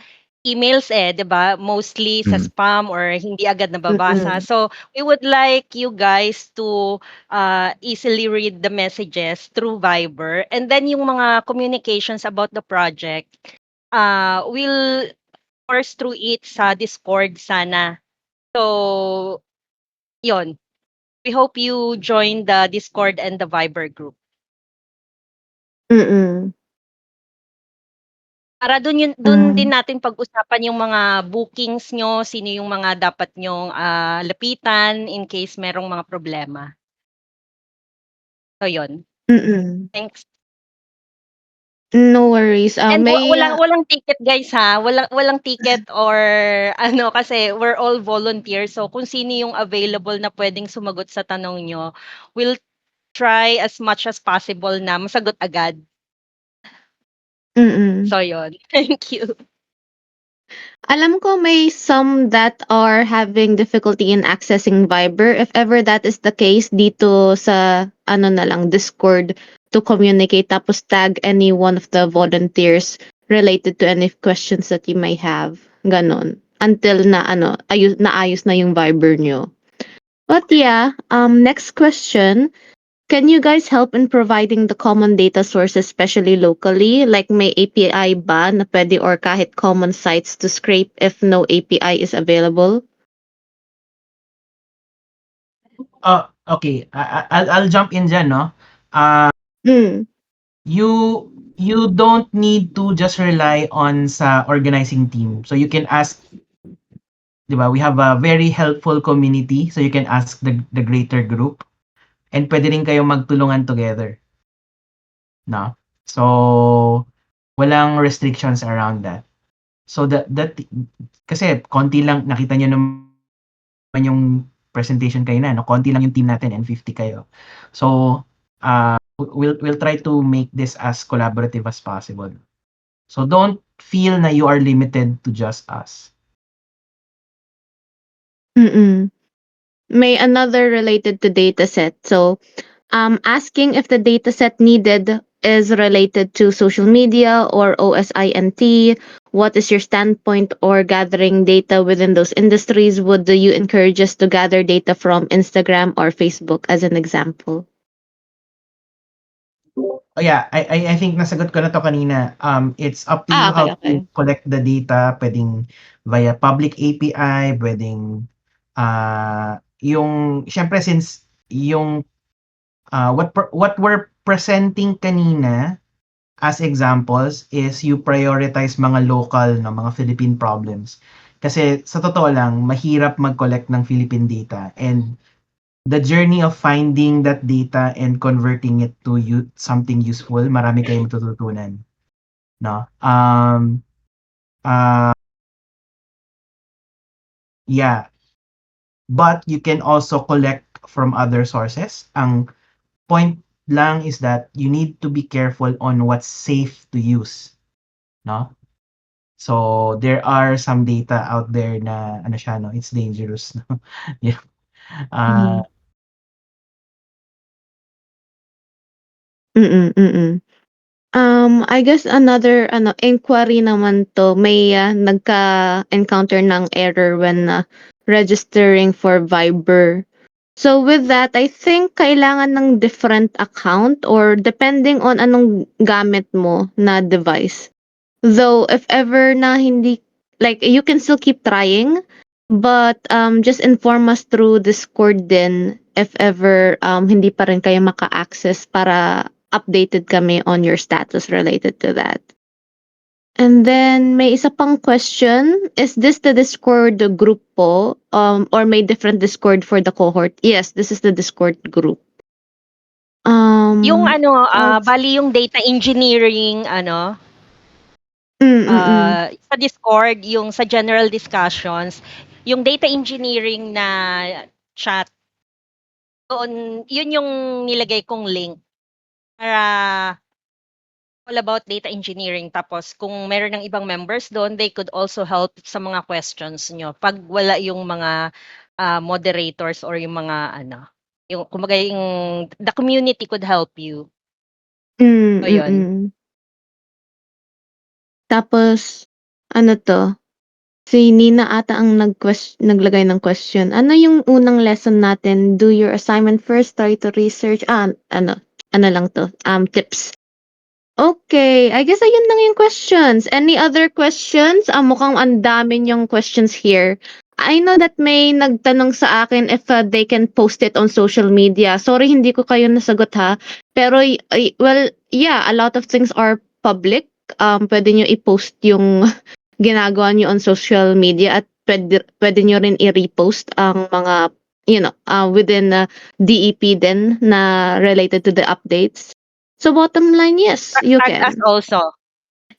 emails 'di ba? Mostly sa spam or hindi agad nababasa. Mm-mm. So, we would like you guys to easily read the messages through Viber, and then yung mga communications about the project, we'll course through it sa Discord sana. So, yon. We hope you join the Discord and the Viber group. Mm-mm. Para dun din natin pag-usapan yung mga bookings nyo, sino yung mga dapat nyong lapitan in case merong mga problema. So yun. Mm-mm. Thanks. No worries. And May walang ticket guys ha. Walang ticket or ano kasi we're all volunteers. So kung sino yung available na pwedeng sumagot sa tanong nyo, we'll try as much as possible na masagot agad. mm-mm. So yun. Thank you. Alam ko may some that are having difficulty in accessing Viber. If ever that is the case, dito sa na lang, Discord to communicate tapos tag any one of the volunteers related to any questions that you may have. Ganon. Until na naayos na yung Viber nyo. But yeah, next question. Can you guys help in providing the common data sources, especially locally? Like may API ba na pwede or kahit common sites to scrape if no API is available? Okay. I'll jump in dyan, no? Mm. You don't need to just rely on sa organizing team. So you can ask, di ba? We have a very helpful community, so you can ask the greater group. And pwede rin kayong magtulungan together. No? So, walang restrictions around that. So, kasi konti lang, nakita nyo naman yung presentation kayo na, no? Konti lang yung team natin and 50 kayo. So, we'll try to make this as collaborative as possible. So, don't feel na you are limited to just us. Mm-mm. may another related to dataset. So, asking if the dataset needed is related to social media or OSINT. What is your standpoint or gathering data within those industries? Would you encourage us to gather data from Instagram or Facebook as an example? Oh, yeah, I think nasagot ko na 'to kanina. It's up to you Okay, how okay. to collect the data, puwedeng via public API, puwedeng, yung siyempre since yung, what we're presenting kanina as examples is you prioritize mga local 'no, mga Philippine problems. Kasi sa totoo lang mahirap mag-collect ng Philippine data and the journey of finding that data and converting it to something useful, marami kayong matututunan, no? Uh, yeah, but you can also collect from other sources. Ang point lang is that you need to be careful on what's safe to use, no? So there are some data out there na ano siya, no, it's dangerous, no? Yeah. Uh, I guess another inquiry naman 'to, may, nagka-encounter ng error when, registering for Viber. So with that, I think kailangan ng different account or depending on anong gamit mo na device. Though if ever na hindi like you can still keep trying, but, just inform us through Discord din if ever, hindi pa rin kayo maka-access para updated kami on your status related to that. And then may isa pang question, is this the Discord group po, or may different Discord for the cohort? Yes, this is the Discord group. Yung ano, Of bali yung data engineering ano, mm. sa Discord, yung sa general discussions, yung data engineering na chat, doon, yun yung nilagay kong link para all about data engineering. Tapos kung meron ng ibang members doon, they could also help sa mga questions nyo. Pag wala yung mga moderators or yung mga ano, yung kumbaga yung the community could help you. So yun. Tapos ano 'to, si Nina ata ang naglagay ng question. Ano yung unang lesson natin? Do your assignment first, try to research ano lang 'to, tips. Okay, I guess ayun lang yung questions. Any other questions? Mukhang ang dami niyong questions here. I know that may nagtanong sa akin if, they can post it on social media. Sorry hindi ko kayo nasagot ha. Pero well, yeah, a lot of things are public. Pwede niyo i-post yung ginagawa niyo on social media at pwede niyo rin i-repost ang mga within DEP din na related to the updates. So bottom line, yes, you Tag us can. also.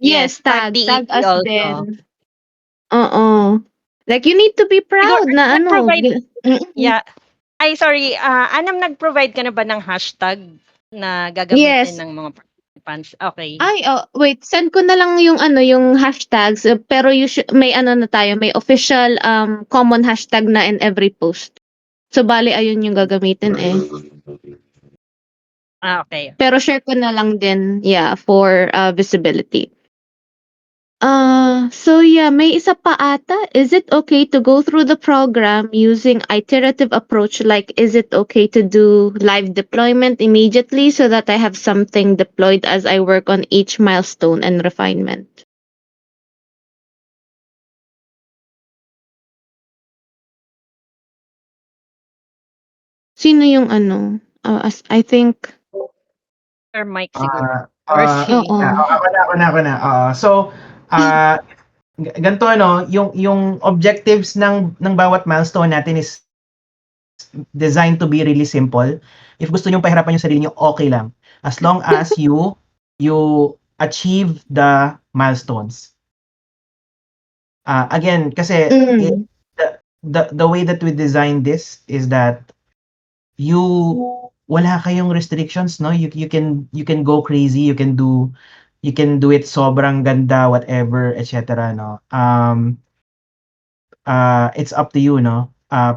Yes, tag tag DEP us also. din. Oo. Like you need to be Siguro, proud na nag-provide, Mm. yeah. Ay, sorry, Anam, nag-provide ka na ba ng hashtag na gagamitin Yes. ng mga participants? Okay. Ay, wait, send ko na lang yung yung hashtags, pero may na tayo, may official common hashtag na in every post. So bale ayun yung gagamitin eh. Okay. Pero share ko na lang din, yeah, for visibility. So yeah, may isa pa ata. Is it okay to go through the program using iterative approach? Like, is it okay to do live deployment immediately so that I have something deployed as I work on each milestone and refinement? Sino yung I think Or Mike siguro. Ah, Or ah, si... Oo. ako na. So, ganito ano, yung objectives ng bawat milestone natin is designed to be really simple. If gusto niyo pahirapan yung sarili niyo, okay lang. As long as you achieve the milestones. Again, kasi Mm. the way that we design this is that wala kayong restrictions, no? You can go crazy, you can do it sobrang ganda, whatever, etc. No? It's up to you, no?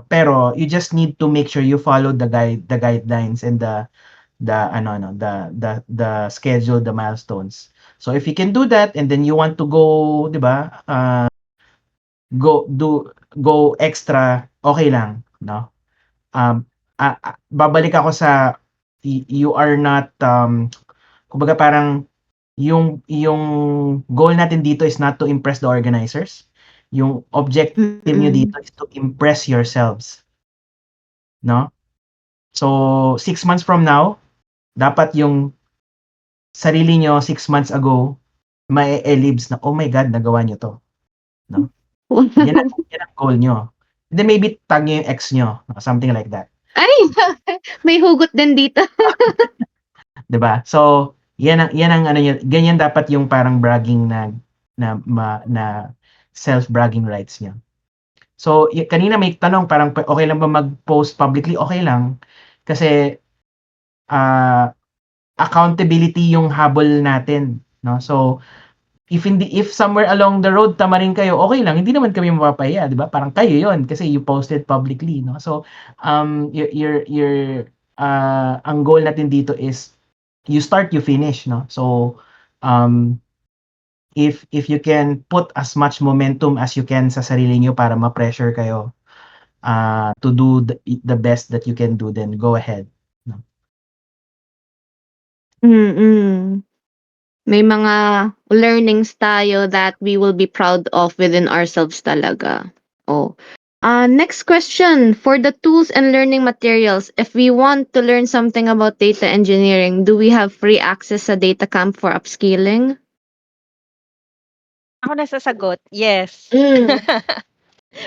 Pero you just need to make sure you follow the guidelines and the schedule, the milestones. So if you can do that and then you want to go, 'di ba? Go extra, okay lang, no? Babalik ako sa you are not kumbaga parang yung goal natin dito is not to impress the organizers. Yung objective nyo Mm. dito is to impress yourselves, no? So 6 months from now, dapat yung sarili nyo 6 months ago mae-elibs na, "Oh my God, nagawa niyo 'to." No? Yan ang goal nyo. And then maybe tag nyo yung ex nyo, something like that. Ay, may hugot din dito. 'Di ba? So, yan ang ano yun, ganyan dapat yung parang bragging na self-bragging rights niya. So, kanina may tanong parang okay lang ba mag-post publicly? Okay lang. Kasi accountability yung habol natin, no? So, if somewhere along the road tama rin kayo, okay lang, hindi naman kami mapapahiya, 'di ba? Parang kayo 'yon kasi you posted publicly, no? So, ang goal natin dito is you start, you finish, no? So, if you can put as much momentum as you can sa sarili niyo para ma-pressure kayo to do the best that you can do, then go ahead. No? May mga learnings tayo that we will be proud of within ourselves talaga. Oh. Next question. For the tools and learning materials, if we want to learn something about data engineering, do we have free access sa data camp for upskilling? Ako nasasagot, yes. Mm.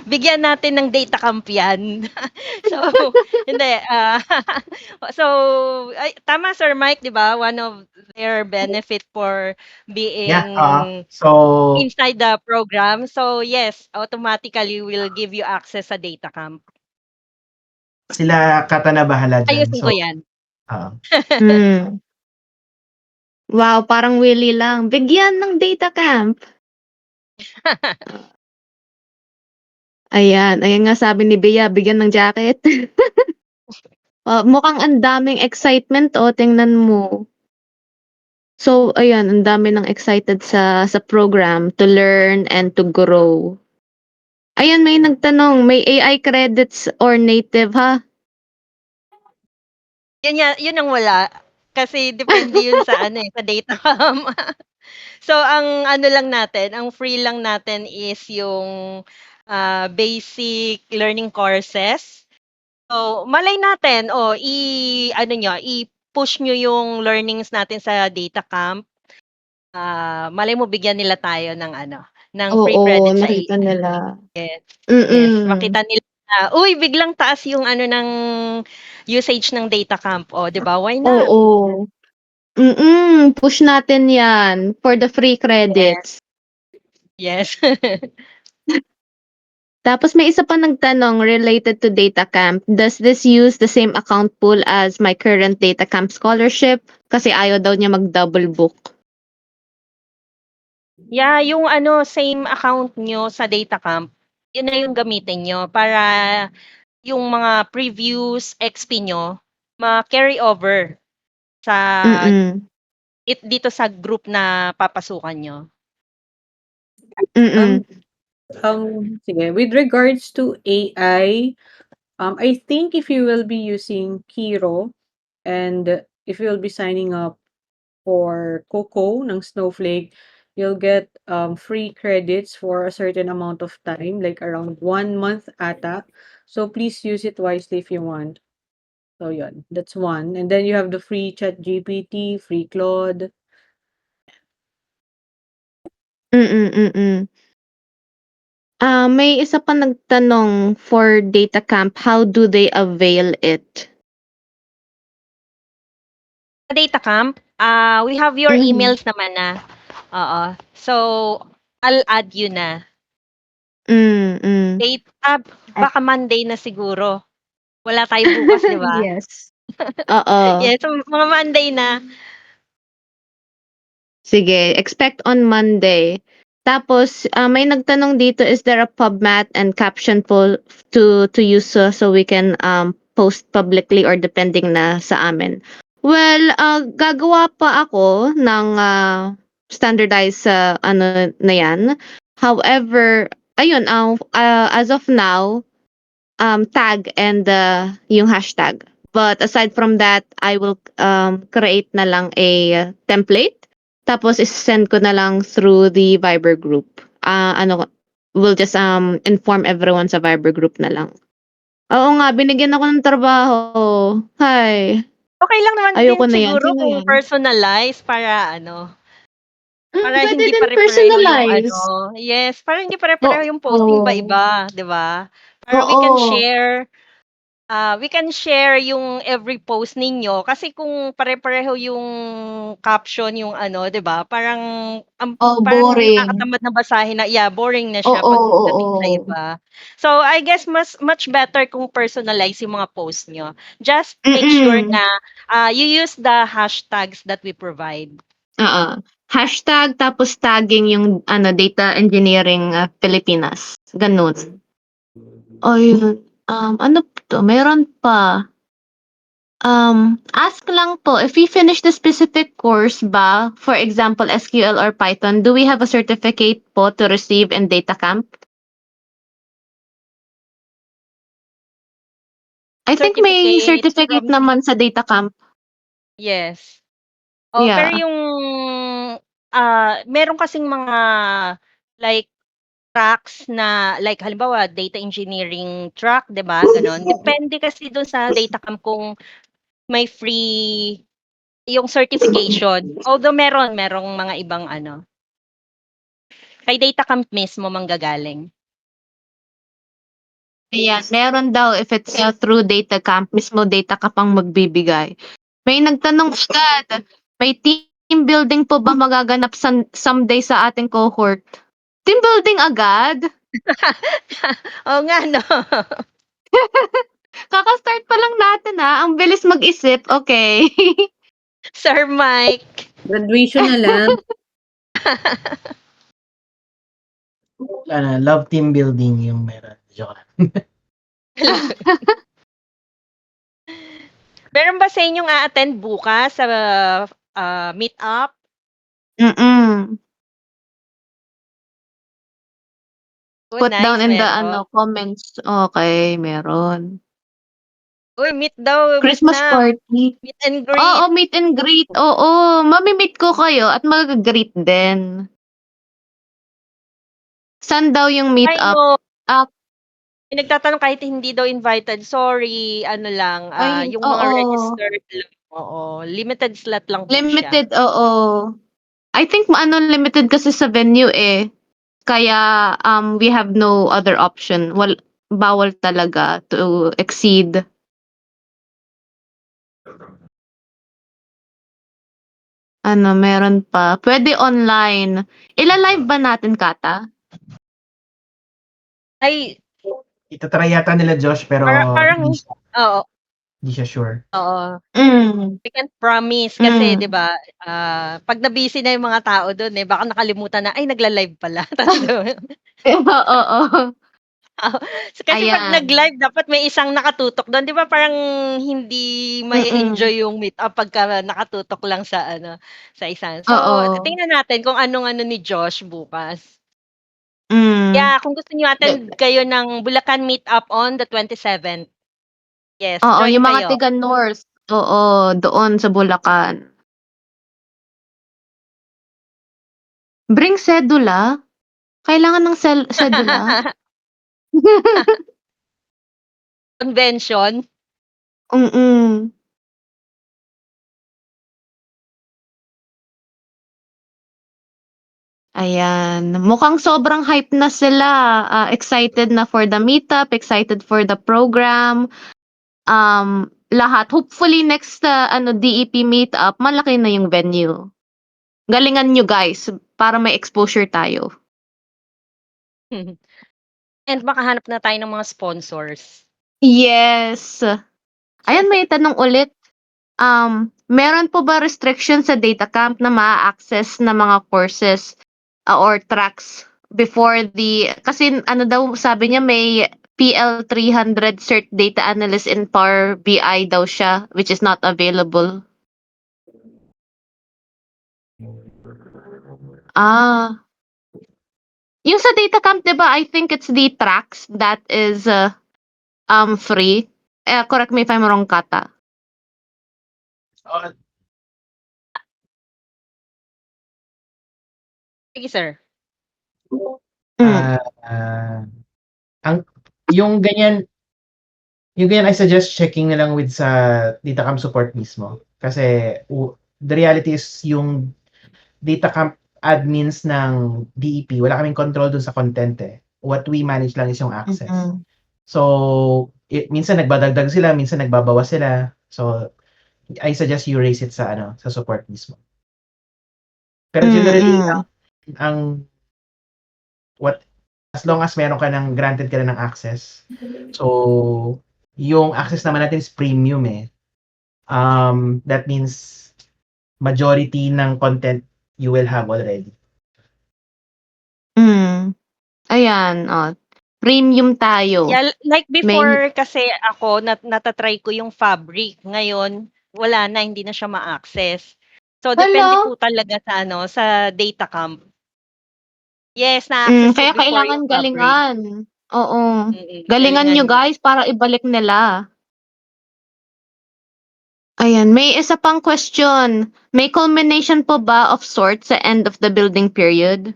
Bigyan natin ng data camp yan. So, hindi. So, tama Sir Mike, di ba? One of their benefit for being Yeah. So, inside the program. So, yes, automatically will give you access sa data camp. sila Kata na bahala dyan. Ayusin So, ko yan. Wow, parang Willy lang. Bigyan ng data camp. Ayan nga sabi ni Bea, bigyan ng jacket. Mukhang ang daming excitement, tingnan mo. So, ayan, ang dami ng excited sa program to learn and to grow. Ayan, may nagtanong, may AI credits or native, ha? Yun ang wala. Kasi depende yun sa sa data camp. So, ang ano lang natin, ang free lang natin is yung basic learning courses. So, malay natin, i-push nyo yung learnings natin sa data camp. Malay mo, bigyan nila tayo ng free credit sa nakita AI. nila. Yes, makita nila na, uy, biglang taas yung ng usage ng data camp. O, di ba? Why not? Oo. Push natin yan for the free credits. Yes. Tapos may isa pa nagtanong related to data camp. Does this use the same account pool as my current data camp scholarship? Kasi ayaw daw niya mag-double book. Yeah, yung same account nyo sa data camp, yun na yung gamitin nyo para yung mga previous XP nyo ma-carry over sa dito sa group na papasukan nyo. Sige. With regards to AI, I think if you will be using Kiro and if you'll be signing up for Coco ng Snowflake, you'll get free credits for a certain amount of time, like around 1 month ata. So please use it wisely if you want. So yun, that's one. And then you have the free ChatGPT, free Claude. May isa pa nagtanong for data camp, how do they avail it? Sa data camp, we have your emails naman na. Oo. So, I'll add you na. Baka Monday na siguro. Wala tayo bukas, di ba? Yes. Oo. Yes, so mga Monday na. Sige, expect on Monday. Tapos, may nagtanong dito, is there a PubMat and caption poll to use so we can post publicly or depending na sa amin? Well, gagawa pa ako ng standardized ano na yan. However, ayun, as of now, tag and yung hashtag. But aside from that, I will create na lang a template. Tapos is-send ko na lang through the Viber group. We'll just inform everyone sa Viber group na lang. Oo nga, binigyan ako ng trabaho. Hi. Okay lang naman Ayoko din na yan. siguro Sino kung yan? personalized para para Pwede hindi din pare-pareho yung personalize. yes, para hindi pare-pareho yung posting Oo. iba-iba, 'di ba? Para Oo. we can share yung every post ninyo kasi kung pare-pareho yung caption yung 'di ba? Parang parang Boring. nakakatamad na basahin na boring na siya Oo, pagdating sa oo. iba. So I guess much better kung personalize yung mga post nyo. Just make sure Mm. na you use the hashtags that we provide. Oo. Hashtag tapos tagging yung data engineering Pilipinas. Ganun. Ayun. Ano to? Meron pa. Ask lang po, if we finish the specific course ba, for example, SQL or Python, do we have a certificate po to receive in data camp? I think may certificate Certificates from naman sa data camp. yes. Pero Yeah. yung meron kasing mga like tracks na like halimbawa data engineering track, 'di ba? Ganon. Depende kasi doon sa data camp kung may free yung certification. Although merong mga ibang kay data camp mismo manggagaling. Ayan, meron daw if it's through data camp, mismo data ka pang magbibigay. May nagtanong agad, may team building po ba magaganap someday sa ating cohort? Team building agad? Oo nga, no? Kaka-start pa lang natin ang bilis mag-isip, okay. Sir Mike. Graduation na lang. Love team building yung meron. Joke lang. Meron ba sa inyong a-attend bukas sa meet-up? Mm. Put Nice, down in the meron. comments. Okay, meron. Uy, meet daw, meet Christmas na. party. Meet and greet. Oo, meet and greet. Oo, mami-meet ko kayo at mag-greet din. Saan daw yung meet Ay, up? no. Ah, May nagtatanong kahit hindi daw invited. Sorry, ano lang, ay, yung mga oo. registered lang. Oo, limited slot lang po siya. Limited, oo. I think limited kasi sa venue eh. Kaya we have no other option. Bawal talaga to exceed. Meron pa. Pwede online. Ila-live ba natin, Kata? Ay, Itatry yata nila Josh pero parang, oo, hindi siya sure. oo. Mm. We can't promise kasi, Mm. 'di ba, pag na-busy na yung mga tao doon baka nakalimutan na, ay nagla-live pala. Oo. Kasi pag Ayan. nag-live dapat may isang nakatutok doon, 'di ba? Parang hindi mai-enjoy yung meet-up pagka nakatutok lang sa sa isang. So, Oo. tingnan natin kung anong ni Josh bukas. Mm. Yeah, kung gusto niyo attend kayo ng Bulacan meet-up on the 27th. Yes, Oo, join yung mga kayo. tiga North. Oo, doon sa Bulacan. Bring sedula? Kailangan ng sedula? Convention. Mm. Ayan, mukhang sobrang hype na sila. Excited na for the meetup, excited for the program. Lahat. Hopefully next DEP meetup, malaki na yung venue. Galingan nyo guys para may exposure tayo. And makahanap na tayo ng mga sponsors. Yes. Ayan, may tanong ulit. Meron po ba restriction sa data camp na ma-access na mga courses or tracks before kasi ano daw sabi niya may PL 300 Cert Data Analyst in Power BI daw siya, which is not available. Ah. Yung sa data camp, 'di ba, I think it's the tracks that is free. Correct me if I'm wrong, Kata. Oh, Sige, sir. Mm. ang yung ganyan I suggest checking na lang with sa Datacamp support mismo. Kasi the reality is yung Datacamp admins ng DEP, wala kaming control dun sa content eh. What we manage lang is yung access. Mm. So, minsan nagbadagdag sila, minsan nagbabawas sila. So, I suggest you raise it sa sa support mismo. Pero generally, ang what as long as meron ka ng granted ka na ng access. So, yung access naman natin is premium eh. That means majority ng content you will have already. Ayan, premium tayo. Yeah, like May before kasi ako natatry ko yung Fabric. Ngayon, wala na, hindi na siya ma-access. So, depende Hala! po talaga sa sa data camp. Yes, na-access ko Kaya before kailangan yung Fabric. galingan. Oo. Galingan Galingan nyo niyo. guys para ibalik nila. Ayan, may isa pang question. May culmination po ba of sorts sa end of the building period?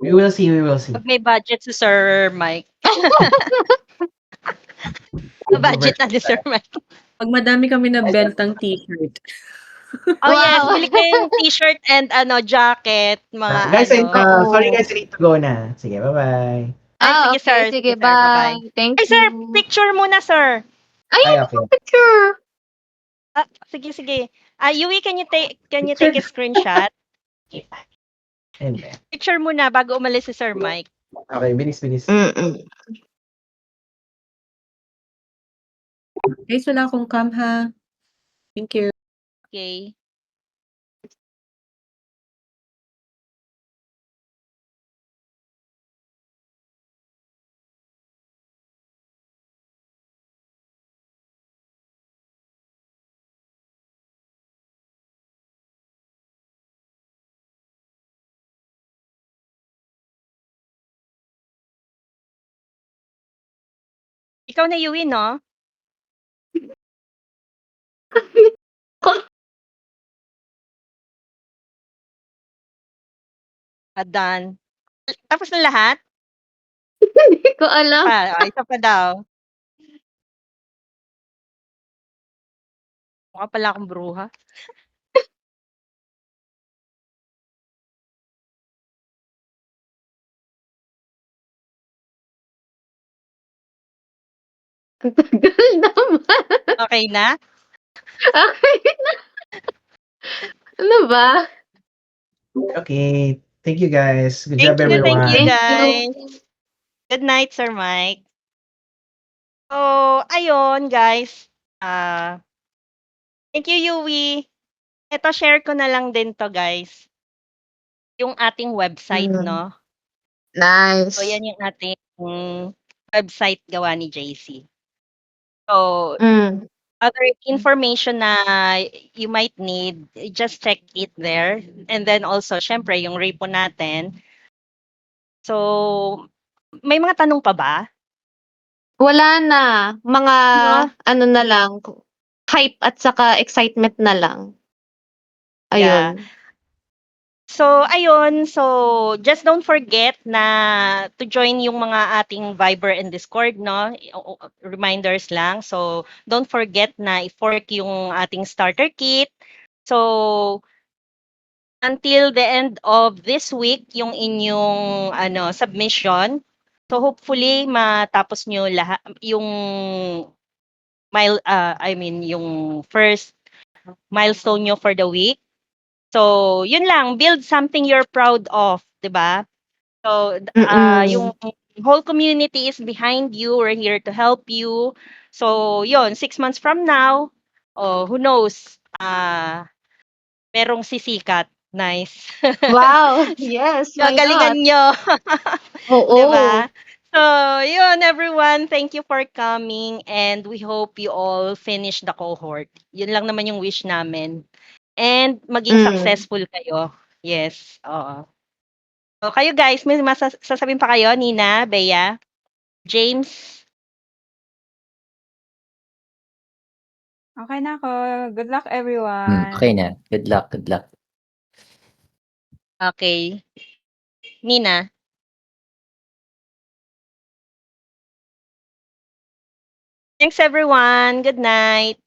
We will see, we will see. Pag may budget si Sir Mike. Budget na ni Sir Mike. Pag madami kami nabentang t-shirt. Oh yes, Wow. bili kayo yung t-shirt and jacket, mga Guys, Oo. sorry guys, I need to go na. Sige, bye-bye. Ay, sige Okay, sir. sige, Sige, sir. Bye-bye. bye. Thank Ay, you. sir, picture muna, sir. Ay, Ayan, okay. picture. Sige. Yui, can you take a screenshot? Anyway. Picture muna bago umalis si Sir Mike. Okay, bilis. Guys, wala akong cam ha. Thank you. Okay. Ikaw na Yui, no? Done. Tapos na lahat? Hindi ko alam. Isa pa daw. Mukha pala akong bruha. Ang tagal naman. Okay na? Okay na. Ano ba? Okay, thank you guys. Good Thank job, you, everyone. thank you, Thank guys. you. Good night, Sir Mike. So, ayun, guys. Thank you, Yui. Ito, share ko na lang din to, guys. Yung ating website, no? Nice. So, yan yung ating website gawa ni JC. So, other information na you might need, just check it there. And then also, syempre, yung repo natin. So, may mga tanong pa ba? Wala na. Mga No? ano na lang, hype at saka excitement na lang. Yeah. Ayun. So, ayun. So, just don't forget na to join yung mga ating Viber and Discord, no? Reminders lang. So, don't forget na i-fork yung ating starter kit. So, until the end of this week, yung inyong submission. So, hopefully, matapos nyo lahat, yung yung first milestone nyo for the week. So, yun lang, build something you're proud of, 'di ba? So, yung whole community is behind you. We're here to help you. So, yun, 6 months from now, who knows? merong sisikat. Nice. Wow. Yes, why not? Gagalingan nyo. Oo. 'Di ba? So, yun everyone, thank you for coming and we hope you all finish the cohort. Yun lang naman yung wish namin. And maging Mm. successful kayo. Yes, oo. So, kayo guys, may sasabihin pa kayo, Nina, Bea, James? Okay na ako. Good luck, Okay everyone. na. Good luck, good luck. Okay. Nina? Thanks everyone. Good night.